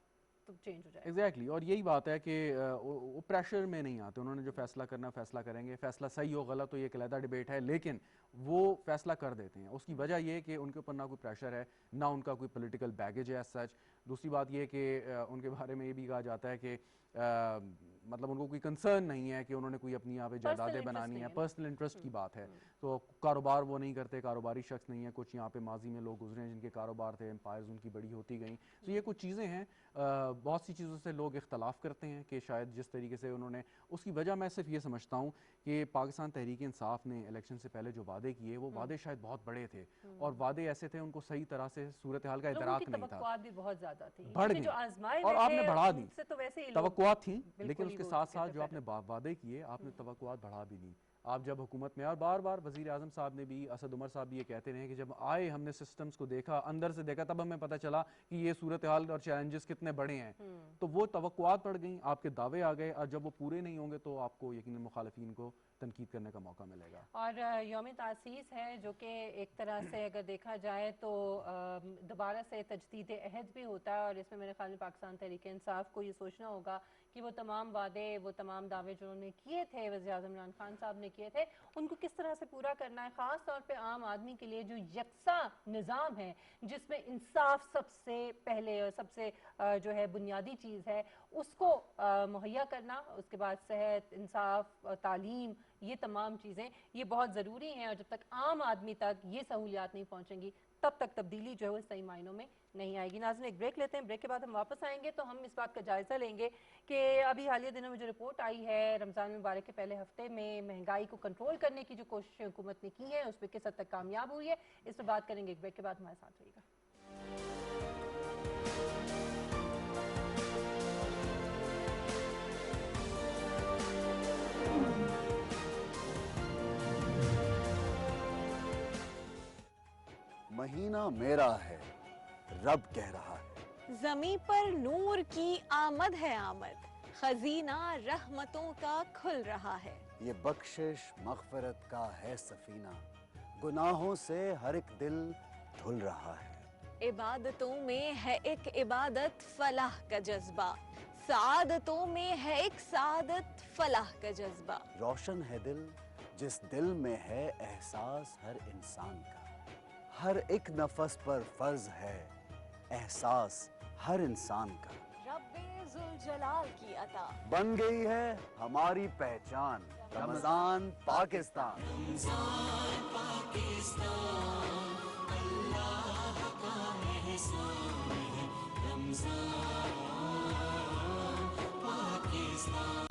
तो चेंज हो जाएगा। एग्जैक्टली और यही बात है कि वो प्रेशर में नहीं आते, उन्होंने जो फैसला करना फैसला करेंगे, फैसला सही हो गलत हो ये एक अलग डिबेट है, लेकिन वो फैसला कर देते हैं। उसकी वजह ये है कि उनके ऊपर ना कोई प्रेशर है, ना उनका कोई पॉलिटिकल बैगेज है एज सच। दूसरी बात ये कि उनके बारे में ये भी कहा जाता है कि मतलब उनको कोई कंसर्न नहीं है कि उन्होंने कोई अपनी यहाँ पे जायदादें बनानी है, पर्सनल इंटरेस्ट की बात है। तो कारोबार वो नहीं करते, कारोबारी शख्स नहीं है। कुछ यहाँ पे माजी में लोग गुजरे हैं जिनके कारोबार थे, एम्पायर्स उनकी बड़ी होती गई। तो ये कुछ चीज़ें हैं, बहुत सी चीज़ों से लोग इख्तलाफ करते हैं कि शायद जिस तरीके से उन्होंने, उसकी वजह मैं सिर्फ ये समझता हूँ कि पाकिस्तान तहरीक इंसाफ ने इलेक्शन से पहले जो वादे किए वो वादे शायद बहुत बड़े थे और वादे ऐसे थे उनको सही तरह से सूरत हाल का इदराक नहीं था, भी बहुत ज्यादा थी, बढ़ गई और आपने बढ़ा दी। तवक्कुआत थी लेकिन उसके साथ साथ जो आपने वादे किए आपने तवक्कुआत बढ़ा भी दी। आप जब हुकूमत में, और बार बार वज़ीर आज़म साहब ने भी, असद उमर साहब भी ये कहते रहे कि जब आए हमने सिस्टम्स को देखा, अंदर से देखा, तब हमें पता चला कि ये सूरत हाल और चैलेंजेस कितने बड़े हैं। तो वो तवक्कुआत बढ़ गई, आपके दावे आ गए, और जब वो पूरे नहीं होंगे तो आपको यकीनन मुखालिफिन को तनकीद करने का मौका मिलेगा। और यौम तासीस है जो कि एक तरह से अगर देखा जाए तो दोबारा से तजदीद अहद भी होता है, और इसमें मेरे ख्याल में पाकिस्तान तहरीक इंसाफ को ये सोचना होगा कि वो तमाम वादे, वो तमाम दावे जो उन्होंने किए थे, वज़ीर-ए-आज़म इमरान खान साहब ने किए थे, उनको किस तरह से पूरा करना है। ख़ास तौर पे आम आदमी के लिए जो यकसा निज़ाम है जिसमें इंसाफ सबसे पहले और सबसे जो है बुनियादी चीज़ है, उसको मुहैया करना, उसके बाद सेहत, इंसाफ, तालीम, ये तमाम चीज़ें ये बहुत ज़रूरी हैं। और जब तक आम आदमी तक ये सहूलियात नहीं पहुँचेंगी तब तक तब्दीली जो है वो सही मायनों में नहीं आएगी। नाज़रीन, एक ब्रेक लेते हैं, ब्रेक के बाद हम वापस आएंगे तो हम इस बात का जायज़ा लेंगे कि अभी हालिया दिनों में जो रिपोर्ट आई है रमज़ान मुबारक के पहले हफ्ते में महंगाई को कंट्रोल करने की जो कोशिशें हुकूमत ने की है उस पर किस हद तक कामयाब हुई है, इस पर बात करेंगे। एक ब्रेक के बाद हमारे साथ रहिएगा। महीना मेरा है, रब कह रहा है। ज़मीं पर नूर की आमद है आमद, खजीना रहमतों का खुल रहा है। ये बख्शिश मग़फ़िरत का है सफीना, गुनाहों से हर एक दिल धुल रहा है। इबादतों में है एक इबादत फलाह का जज्बा, सादतों में है एक सादत फलाह का जज्बा। रोशन है दिल जिस दिल में है एहसास हर इंसान का, हर एक नफस पर फर्ज है एहसास हर इंसान का। रब्बे जुल जलाल की अता बन गई है हमारी पहचान, रमजान पाकिस्तान। रमजान पाकिस्तान, अल्लाह का एहसान है, रमजान पाकिस्तान।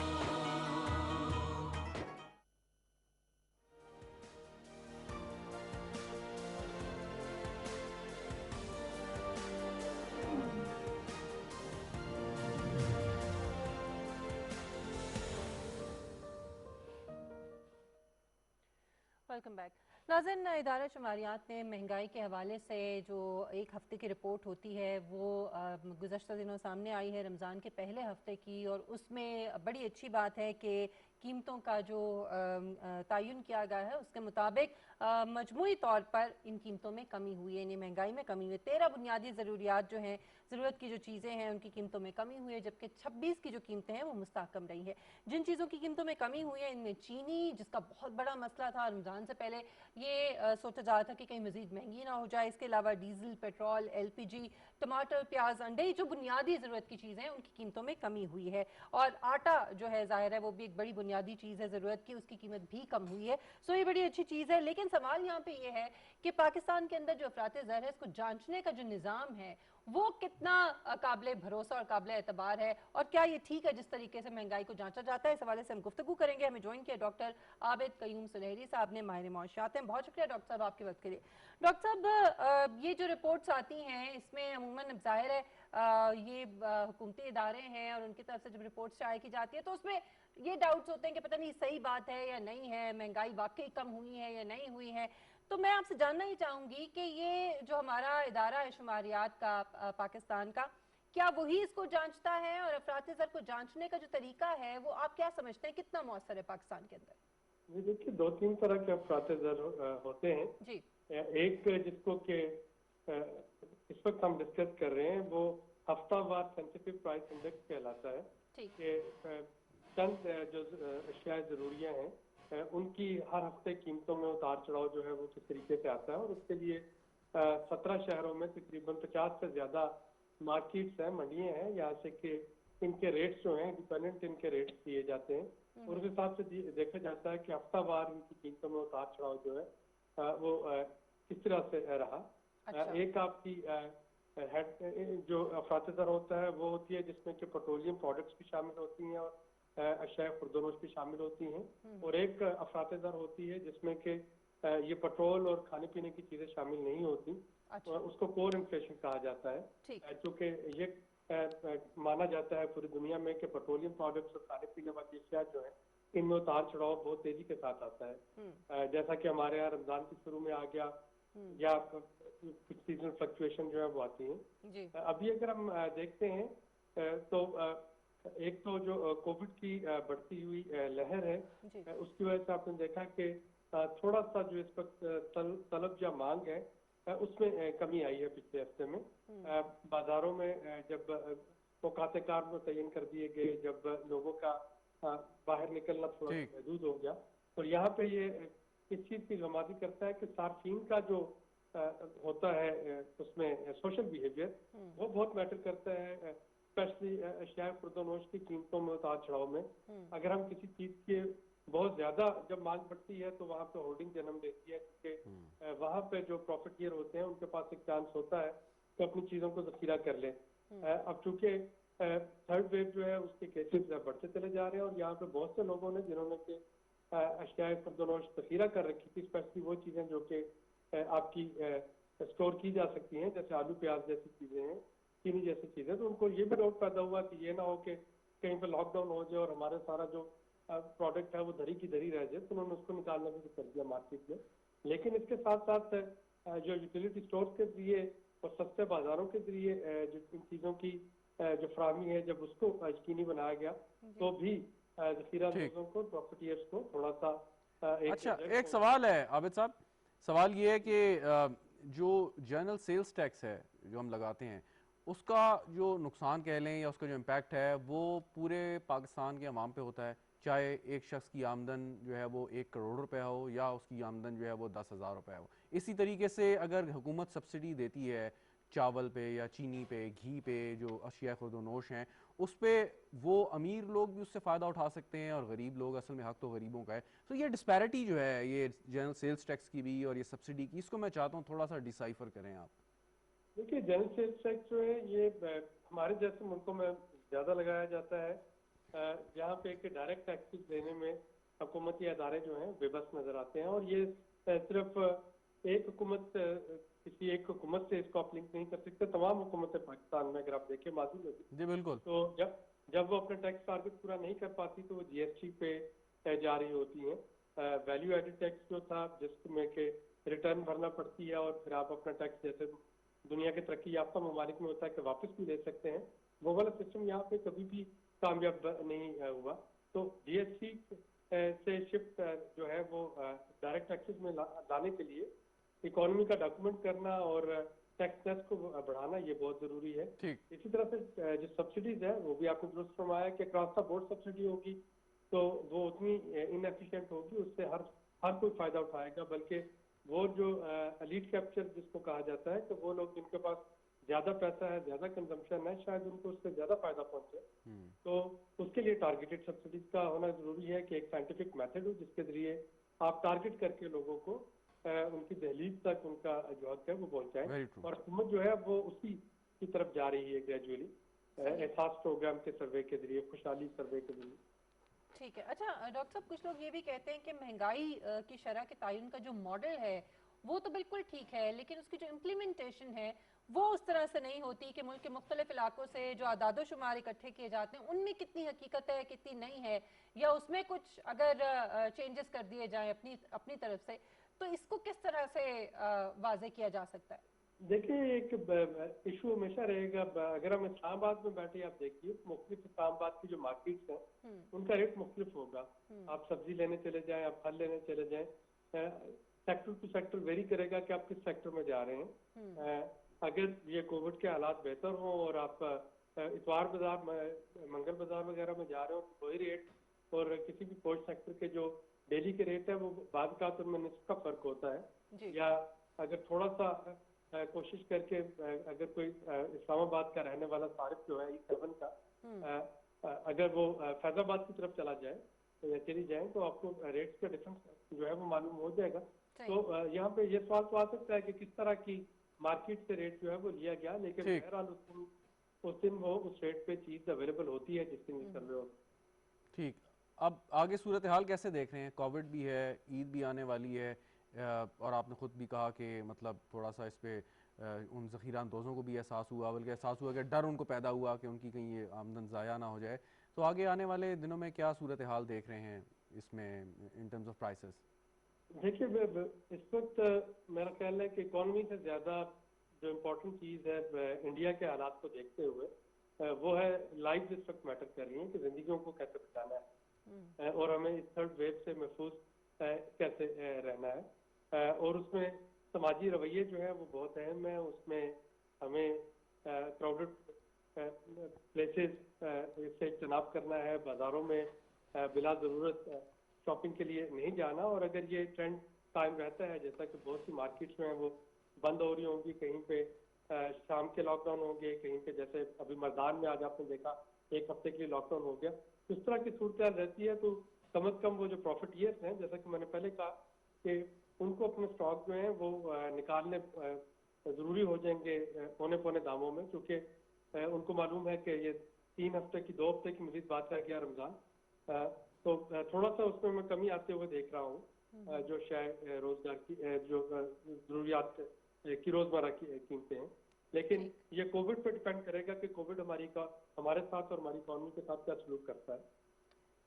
Welcome back. नाज़रीन, इदारा शुमारियात ने महंगाई के हवाले से जो एक हफ़्ते की रिपोर्ट होती है वो गुज़श्ता दिनों सामने आई है रमज़ान के पहले हफ़्ते की, और उसमें बड़ी अच्छी बात है कि कीमतों का जो तयन किया गया है उसके मुताबिक मजमूई तौर पर इन कीमतों में कमी हुई है, यानी महंगाई में कमी हुई है। 13 बुनियादी ज़रूरियात जो हैं, ज़रूरत की जो चीज़ें हैं उनकी कीमतों में कमी हुई है, जबकि 26 की जो कीमतें हैं वो मुस्तहकम रही है। जिन चीज़ों की कीमतों में कमी हुई है इनमें चीनी, जिसका बहुत बड़ा मसला था रमज़ान से पहले, ये सोचा जा रहा था कि कहीं मज़ीद महंगी ना हो जाए। इसके अलावा डीजल, पेट्रोल, LPG, टमाटर, प्याज, अंडे, जो बुनियादी ज़रूरत की चीज़ें हैं उनकी कीमतों में कमी हुई है। और आटा जो है ज़ाहिर है वो भी एक बड़ी बुनियादी चीज़ है ज़रूरत की, उसकी कीमत भी कम हुई है। सो ये बड़ी अच्छी चीज़ है। लेकिन सवाल यहाँ पे ये है कि पाकिस्तान के अंदर जो अफरात ज़र है इसको जांचने का जो निज़ाम है वो कितना काबिल भरोसा और काबिल एतबार है, और क्या ये ठीक है जिस तरीके से महंगाई को जांचा जाता है। इस हवाले से हम गुफ्तगू करेंगे। हमें ज्वाइन किया डॉक्टर आबिद कयूम सुलेहरी साहब ने, माहिर मौशियात हैं। बहुत शुक्रिया डॉक्टर साहब आपके वक्त के लिए। डॉक्टर साहब, ये जो रिपोर्ट्स आती हैं इसमें अमूमन ज़ाहिर है ये हुकूमती इदारे हैं और उनकी तरफ से जब रिपोर्ट शाये की जाती है तो उसमें ये डाउट्स होते हैं कि पता नहीं सही बात है या नहीं है, महंगाई वाकई कम हुई है या नहीं हुई है। तो मैं आपसे जानना ही चाहूँगी कि ये जो हमारा इदारा है शुमारियात का पाकिस्तान का, क्या वही इसको जांचता है, और अफरात ज़र को जांचने का जो तरीका है वो आप क्या समझते हैं कितना मौसर है पाकिस्तान के अंदर? जी देखिए, 2-3 तरह के अफरात ज़र होते हैं जी। एक जिसको कि इस वक्त हम डिस्कस कर रहे हैं वो हफ्तावार सेंसिटिव प्राइस इंडेक्स कहलाता है कि चंद जो अशिया ज़रूरियाँ हैं उनकी हर हफ्ते कीमतों में उतार चढ़ाव जो है वो किस तरीके से आता है। और उसके लिए 17 शहरों में तकरीबन 50 से ज़्यादा मार्केट्स हैं, मंडियाँ हैं, यहाँ से कि इनके रेट्स जो हैं इंडिपेंडेंट इनके रेट्स दिए जाते हैं और उस हिसाब से देखा जाता है कि हफ्तावार इनकी कीमतों में उतार चढ़ाव जो है वो किस तरह से रहा। अच्छा। एक आपकी जो अफरात ज़र होता है वो होती है जिसमें कि पेट्रोलियम प्रोडक्ट्स भी शामिल होती हैं और अशिया खुर्दनोश भी शामिल होती हैं। और एक अफरात ज़र होती है जिसमें कि ये पेट्रोल और खाने पीने की चीज़ें शामिल नहीं होती। अच्छा। और उसको कोर इन्फ्लेशन कहा जाता है, क्योंकि ये माना जाता है पूरी दुनिया में कि पेट्रोलियम प्रोडक्ट्स और खाने पीने वाली अशिया जो है इनमें उतार चढ़ाव बहुत तेजी के साथ आता है। जैसा कि हमारे यहाँ रमजान के शुरू में आ गया या कुछ सीजनल फ्लक्चुएशन जो है वो आती है। अभी अगर हम देखते हैं तो एक तो जो कोविड की बढ़ती हुई लहर है उसकी वजह से आपने देखा कि थोड़ा सा जो इस वक्त तलब या मांग है उसमें कमी आई है पिछले हफ्ते में। बाजारों में जब औकात-ए-कार मुतय्यन कर दिए गए, जब लोगों का बाहर निकलना थोड़ा महदूद हो गया, तो यहाँ पे ये इस चीज़ की नुमाइंदगी करता है कि सार्फिन का जो होता है उसमें सोशल बिहेवियर वो बहुत मैटर करता है, स्पेशली अशिया खुर्दनोश की कीमतों में उतार चढ़ाव में। अगर हम किसी चीज़ के बहुत ज्यादा जब मांग बढ़ती है तो वहाँ पे होर्डिंग जन्म लेती है, क्योंकि वहाँ पे जो प्रॉफिटियर होते हैं उनके पास एक चांस होता है कि अपनी चीजों को जखीरा कर लें। अब चूंकि थर्ड वेव जो है उसके केसेस बढ़ते चले जा रहे हैं, और यहाँ पे बहुत से लोगों ने जिन्होंने कि अशिया खुर्दनोश जखीरा कर रखी थी, स्पेशली वो चीजें जो कि आपकी स्टोर की जा सकती हैं, जैसे आलू प्याज जैसी चीजें हैं, चीनी जैसी चीजें, तो उनको ये भी डाउट पैदा हुआ कि ये ना हो कि कहीं पे लॉकडाउन हो जाए और हमारे सारा जो प्रोडक्ट है वो धरी की धरी रह जाए, तो उन्होंने उसको निकालना भी कर दिया मार्केट में। लेकिन इसके साथ साथ जो यूटिलिटी स्टोर के जरिए और सस्ते बाजारों के जरिए जो इन चीजों की जो फराहमी है, जब उसको यकीनी बनाया गया तो भी जखीरा अंदाजों को, प्रॉफिटियर्स को थोड़ा सा अच्छा, एक सवाल है आबिद साहब, सवाल ये है कि जो जनरल सेल्स टैक्स है जो हम लगाते हैं, उसका जो नुकसान कह लें या उसका जो इम्पैक्ट है वो पूरे पाकिस्तान के अवाम पे होता है, चाहे एक शख्स की आमदन जो है वो 1 करोड़ रुपया हो या उसकी आमदन जो है वो 10,000 रुपया हो। इसी तरीके से अगर हुकूमत सब्सिडी देती है चावल पे या चीनी पे, घी पे, जो अशिया खुर्दनोश हैं, उस पे वो अमीर लोग भी उससे फ़ायदा उठा सकते हैं और गरीब लोग, असल में हक तो गरीबों का है। तो ये डिस्पैरिटी जो है ये जनरल सेल्स टैक्स की भी और ये सब्सिडी की, इसको मैं चाहता हूँ थोड़ा सा डिसाइफर करें आप। देखिए, जनरल सेल्स टैक्स जो है ये हमारे जैसे मुल्कों में ज़्यादा लगाया जाता है, जहाँ पे कि डायरेक्ट टैक्सेस देने में हुकूमती अदारे जो हैं बेबस नज़र आते हैं, और ये सिर्फ एक हुकूमत किसी एक हुकूमत से इसको आप लिंक नहीं कर सकते, तमाम हुकूमतें पाकिस्तान में अगर आप देखें माजी में जी बिल्कुल, तो जब वो अपना टैक्स टारगेट पूरा नहीं कर पाती तो वो GST पे जा रही होती हैं। वैल्यू एडेड टैक्स जो था जिसमें के रिटर्न भरना पड़ती है और फिर आप अपना टैक्स जैसे दुनिया के तरक्की याफ्ता ममालिक में होता है कि वापस भी ले सकते हैं, वो वाला सिस्टम यहाँ पे कभी भी कामयाब नहीं हुआ। तो GST से शिफ्ट जो है वो डायरेक्ट टैक्सेस में लाने के लिए इकोनॉमी का डॉक्यूमेंट करना और टैक्स नेस को बढ़ाना ये बहुत जरूरी है। इसी तरह से जो सब्सिडीज है वो भी आपने दुरुस्त फरमाया कि क्रॉस द बोर्ड सब्सिडी होगी तो वो उतनी इनएफिशिएंट होगी, उससे हर कोई फायदा उठाएगा, बल्कि वो जो एलीट कैप्चर जिसको कहा जाता है कि वो लोग जिनके पास ज्यादा पैसा है, ज्यादा कंजम्पशन है, शायद उनको उससे ज्यादा फायदा पहुंचे। तो उसके लिए टारगेटेड सब्सिडीज का होना जरूरी है कि एक साइंटिफिक मेथड हो जिसके जरिए आप टारगेट करके लोगों को उनकी दहलीज तक उनका जो हक है वो पहुंचाएं, और हुकूमत जो है वो उसी की तरफ जा रही है ग्रेजुअली एहसास प्रोग्राम के सर्वे के जरिए, खुशहाली सर्वे के जरिए। ठीक है। अच्छा डॉक्टर साहब, कुछ लोग ये भी कहते हैं कि महंगाई की शरह के तयन का जो मॉडल है वो तो बिल्कुल ठीक है, लेकिन उसकी जो इम्प्लीमेंटेशन है वो उस तरह से नहीं होती कि मुल्क के मुख्तलिफ इलाकों से जो आदादो शुमार इकट्ठे किए जाते हैं उनमें कितनी हकीकत है, कितनी नहीं है, या उसमें कुछ अगर चेंजेस कर दिए जाएं अपनी तरफ से, तो इसको किस तरह से वाज़े किया जा सकता है? देखिए, एक इशू हमेशा रहेगा, अगर हम इस्लामाबाद में बैठे आप देखिए मुख्तलिफ इस्लामाबाद की जो मार्केट्स हैं उनका रेट मुख्तलिफ होगा। आप सब्जी लेने चले जाएं, आप फल लेने चले जाएं, सेक्टर टू सेक्टर वेरी करेगा कि आप किस सेक्टर में जा रहे हैं। अगर ये कोविड के हालात बेहतर हों और आप इतवार बाजार मंगल बाजार वगैरह में जा रहे हो तो वही रेट और किसी भी पोस्ट सेक्टर के जो डेली के रेट है वो बाद का तो उनमें निस्फ का फर्क होता है। या अगर थोड़ा सा कोशिश करके अगर कोई इस्लामाबाद का रहने वाला सारिफ जो है E7 का अगर वो फैजाबाद की तरफ चला जाए या चली जाए तो आपको रेट्स का डिफरेंस जो है वो मालूम हो जाएगा। तो यहाँ पे ये सवाल तो आ सकता है कि किस तरह की मार्केट से रेट जो है वो लिया गया, लेकिन बहरहाल उस दिन वो उस रेट पे चीज अवेलेबल होती है जिस दिन कर रहे हो। ठीक, अब आगे सूरत हाल कैसे देख रहे हैं? कोविड भी है, ईद भी आने वाली है, और आपने खुद भी कहा कि मतलब थोड़ा सा इस पे उन ज़ख़ीरा अंदोज़ों को भी एहसास हुआ, बल्कि एहसास हुआ कि डर उनको पैदा हुआ कि उनकी कहीं ये आमदन ज़ाया ना हो जाए। तो आगे आने वाले दिनों में क्या सूरत हाल देख रहे हैं इसमें इन टर्म्स ऑफ प्राइसेस? देखिए, इस वक्त मेरा ख्याल है कि इकोनॉमी से ज़्यादा जो इम्पोर्टेंट चीज़ है इंडिया के हालात को देखते हुए वो है लाइफ इस वक्त मैटर कर रही है कि जिंदगियों को कैसे बचाना है और हमें इस थर्ड वेव से महफूज कैसे रहना है, और उसमें समाजी रवैये जो है वो बहुत अहम है। उसमें हमें क्राउडेड प्लेसेस से इज्तनाब करना है, बाजारों में बिला ज़रूरत शॉपिंग के लिए नहीं जाना। और अगर ये ट्रेंड कायम रहता है, जैसा कि बहुत सी मार्केट्स में वो बंद हो रही होंगी, कहीं पे शाम के लॉकडाउन होंगे, कहीं पे जैसे अभी मर्दान में आज आपने देखा 1 हफ्ते के लिए लॉकडाउन हो गया, तो इस तरह की सूरत रहती है तो कम अज कम वो जो प्रॉफिट ईयर्स हैं, जैसा कि मैंने पहले कहा कि उनको अपने स्टॉक जो है वो निकालने जरूरी हो जाएंगे पौने पौने दामों में, क्योंकि उनको मालूम है कि ये 3 हफ्ते की 2 हफ्ते की मजीद बात रह गया रमजान, तो थोड़ा सा उसमें मैं कमी आते हुए देख रहा हूँ। जो शायद रोजगार की जो जरूरियात की रोजमर्रा की कीमतें हैं, लेकिन ये कोविड पे डिपेंड करेगा कि कोविड हमारे साथ और हमारी इकॉनमी के साथ क्या सलूक करता है।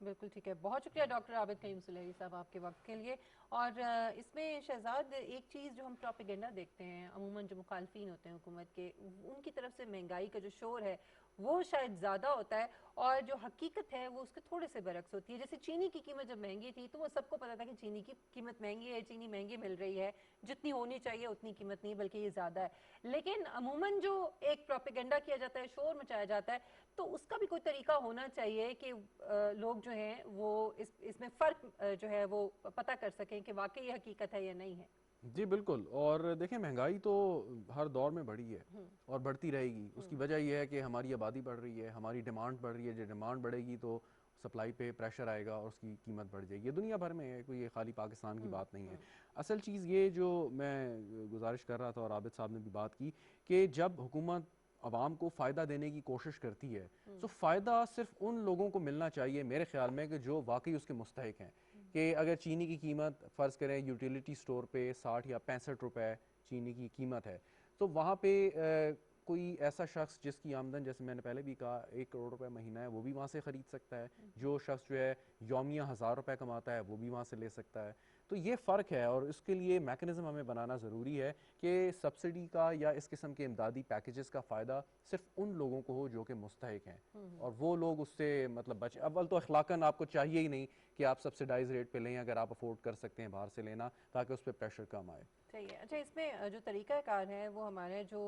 बिल्कुल ठीक है, बहुत शुक्रिया डॉक्टर आबिद कयूम सुलेही साहब आपके वक्त के लिए। और इसमें शहजाद एक चीज़ जो हम प्रोपेगेंडा देखते हैं अमूमन जो मुखालफिन होते हैं हुकूमत के, उनकी तरफ से महंगाई का जो शोर है वो शायद ज़्यादा होता है और जो हकीकत है वो उसके थोड़े से बरक्स होती है। जैसे चीनी की कीमत जब महंगी थी तो वो सबको पता था कि चीनी की कीमत महंगी है, चीनी महंगी मिल रही है, जितनी होनी चाहिए उतनी कीमत नहीं बल्कि ये ज़्यादा है। लेकिन अमूमन जो एक प्रोपेगेंडा किया जाता है, शोर मचाया जाता है, तो उसका भी कोई तरीका होना चाहिए कि लोग जो हैं वो इसमें फ़र्क जो है वो पता कर सकें कि वाकई ये हकीकत है या नहीं है। जी बिल्कुल। और देखें, महंगाई तो हर दौर में बढ़ी है और बढ़ती रहेगी। उसकी वजह यह है कि हमारी आबादी बढ़ रही है, हमारी डिमांड बढ़ रही है। जो डिमांड बढ़ेगी तो सप्लाई पे प्रेशर आएगा और उसकी कीमत बढ़ जाएगी। ये दुनिया भर में है, कोई ये खाली पाकिस्तान की बात नहीं है। असल चीज़ ये जो मैं गुजारिश कर रहा था और आबिद साहब ने भी बात की कि जब हुकूमत आवाम को फ़ायदा देने की कोशिश करती है तो फ़ायदा सिर्फ उन लोगों को मिलना चाहिए मेरे ख्याल में कि जो वाकई उसके मुस्तहिक हैं। कि अगर चीनी की कीमत फ़र्ज़ करें यूटिलिटी स्टोर पे 60 या 65 रुपए चीनी की कीमत है, तो वहाँ पे कोई ऐसा शख्स जिसकी आमदन, जैसे मैंने पहले भी कहा, 1 करोड़ रुपए महीना है, वो भी वहाँ से ख़रीद सकता है। जो शख्स जो है यौमिया 1000 रुपए कमाता है वो भी वहाँ से ले सकता है। तो ये फ़र्क है और इसके लिए मैकेनिज़्म हमें बनाना ज़रूरी है कि सब्सिडी का या इस किस्म के इमदादी पैकेजेस का फ़ायदा सिर्फ उन लोगों को हो जो कि मुस्तहिक हैं और वो लोग उससे मतलब बच। अव्वल तो अखलाकन आपको चाहिए ही नहीं कि आप सब्सिडाइज रेट पे लें अगर आप अफोर्ड कर सकते हैं बाहर से लेना, ताकि उस पर प्रेशर कम आए। सही है। अच्छा, इसमें जो तरीक़ाकार है वो हमारे जो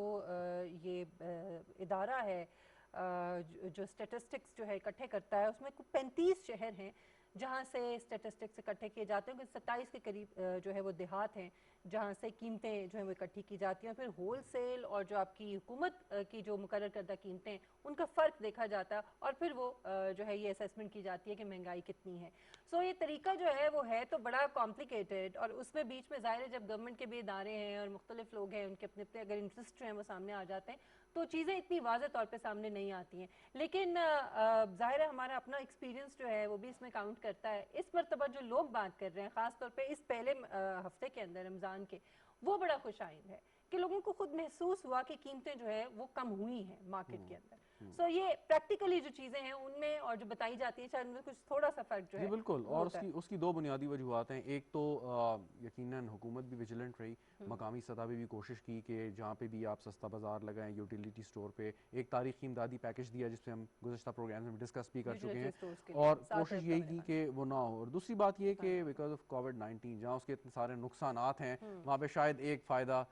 ये इदारा है जो स्टेटिस्टिक्स जो है इकट्ठे करता है, उसमें 35 शहर हैं जहाँ से स्टेटिस्टिक्स इकट्ठे किए जाते हैं। 27 के करीब जो है वो देहात हैं जहाँ से कीमतें जो है वो इकट्ठी की जाती हैं। फिर होल सेल और जो आपकी हुकूमत की जो मुकर्रर करदा कीमतें हैं उनका फ़र्क देखा जाता है और फिर वो जो है ये असेसमेंट की जाती है कि महंगाई कितनी है। सो ये तरीका जो है वो है तो बड़ा कॉम्प्लिकेटेड, और उसमें बीच में ज़ाहिर है जब गवर्नमेंट के भी इदारे हैं और मुख्तलिफ लोग हैं, उनके अपने अपने अगर इंटरेस्ट जो हैं वो सामने आ जाते हैं तो चीज़ें इतनी वाज़ेह तौर पे सामने नहीं आती हैं। लेकिन ज़ाहिर है हमारा अपना एक्सपीरियंस जो है वो भी इसमें काउंट करता है। इस मरतबा जो लोग बात कर रहे हैं ख़ास तौर पे इस पहले हफ्ते के अंदर रमज़ान के, वो बड़ा खुशाइंद है कि लोगों को खुद महसूस हुआ कि कीमतें जो है वो कम हुई हैं मार्केट के अंदर। सो ये प्रैक्टिकली जो चीज़ें हैं उनमें और जो बताई जाती हैं शायद उनमें कुछ थोड़ा सा फ़र्क जो है बिल्कुल। और उसकी 2 बुनियादी वजूहात हैं। एक तो यकीनन हुकूमत भी विजिलेंट रही, मकामी सतह पे भी कोशिश की कि जहाँ पे भी आप सस्ता बाजार लगाएं, यूटिलिटी स्टोर पे एक तारीखी इमदादी पैकेज दिया जिसपे हम गुज़श्ता प्रोग्राम में डिस्कस भी कर चुके हैं, और कोशिश यही की कि वो ना हो। और दूसरी बात ये कि बिकॉज ऑफ कोविड-19 जहाँ उसके इतने सारे नुकसानात हैं, वहाँ पे शायद एक फ़ायदा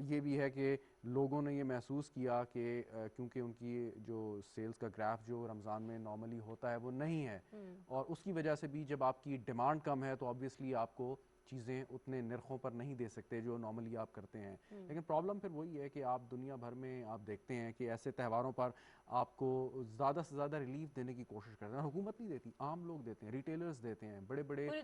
ये भी है कि लोगों ने ये महसूस किया कि क्योंकि उनकी जो सेल्स का ग्राफ जो रमज़ान में नॉर्मली होता है वो नहीं है, और उसकी वजह से भी जब आपकी डिमांड कम है तो ऑब्वियसली आपको चीज़ें उतने नरखों पर नहीं दे सकते जो नॉर्मली आप करते हैं। लेकिन प्रॉब्लम फिर वही है कि आप दुनिया भर में आप देखते हैं कि ऐसे त्योहारों पर आपको ज़्यादा से ज़्यादा रिलीफ देने की कोशिश करते हैं। हुकूमत नहीं देती, आम लोग देते हैं, रिटेलर्स देते हैं, बड़े बड़े पूरी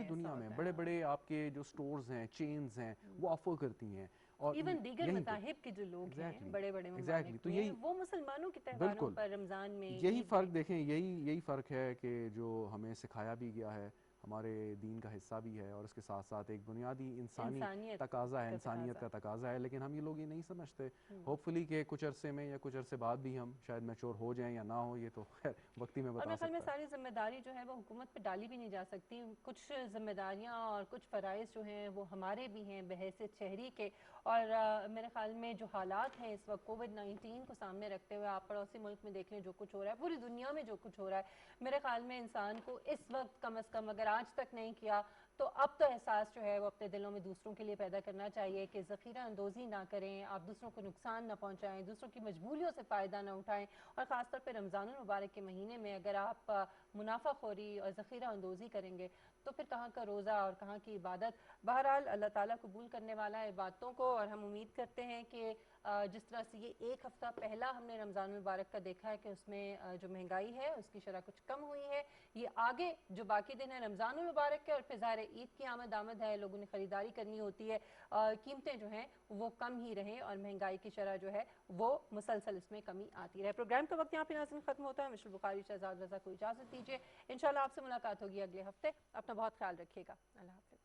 दुनिया में बड़े बड़े आपके जो स्टोर्स हैं, चेन्स हैं, वो ऑफर करती हैं। और इवन दीगर मज़ाहिब के जो लोग हैं बड़े बड़े मज़ाहिब तो यही वो मुसलमानों के त्योहारों पर रमज़ान में यही फ़र्क देखें, यही फ़र्क है कि जो हमें सिखाया भी गया है, हमारे दीन का हिस्सा भी है, और इसके साथ साथ एक बुनियादी इंसानी तकाजा है, इंसानियत का तकाजा है। लेकिन हम ये लोग ये नहीं समझते। होपफुली कि कुछ अरसे में या कुछ अरसे बाद भी हम शायद मैच्योर हो जाएं या ना हो, ये तो खैर वक्ती में बता सकता है। सारी जिम्मेदारी जो है वो हुकूमत पे डाली भी नहीं जा सकती। कुछ जिम्मेदारियाँ और कुछ फ़राइज़ जो हैं वो हमारे भी हैं बहैसियत शहरी के। और मेरे ख्याल में जो हालात हैं इस वक्त कोविड-19 को सामने रखते हुए, आप पड़ोसी मुल्क में देख लें जो कुछ हो रहा है, पूरी दुनिया में जो कुछ हो रहा है, मेरे ख्याल में इंसान को इस वक्त कम अज़ कम अगर आज तक नहीं किया तो अब तो एहसास जो है वो अपने दिलों में दूसरों के लिए पैदा करना चाहिए कि ज़ख़ीरा अंदोज़ी ना करें, आप दूसरों को नुकसान ना पहुँचाएँ, दूसरों की मजबूरियों से फ़ायदा ना उठाएँ। और ख़ासतौर पर रमज़ानुल मुबारक के महीने में अगर आप मुनाफाखोरी और ज़ख़ीरा अंदोज़ी करेंगे तो फिर कहाँ का रोज़ा और कहाँ की इबादत। बहरहाल अल्लाह ताला कबूल करने वाला है इबादतों को, और हम उम्मीद करते हैं कि जिस तरह से ये एक हफ़्ता पहला हमने रमज़ान मुबारक का देखा है कि उसमें जो महंगाई है उसकी शरह कुछ कम हुई है, ये आगे जो बाकी दिन है रमज़ान मुबारक के और फिर ज़ाहिर ईद की आमद है, लोगों ने ख़रीदारी करनी होती है, कीमतें जो हैं वो कम ही रहें और महंगाई की शरह जो है वो मुसलसल इसमें कमी आती रहे। प्रोग्राम का वक्त यहाँ पे नाज़रीन ख़त्म होता है। मिशेल बुखारी, शहजाद रज़ा को इजाज़त दीजिए। इंशाल्लाह आपसे मुलाकात होगी अगले हफ्ते। अपना बहुत ख्याल रखिएगा। अल्लाह हाफ़िज़।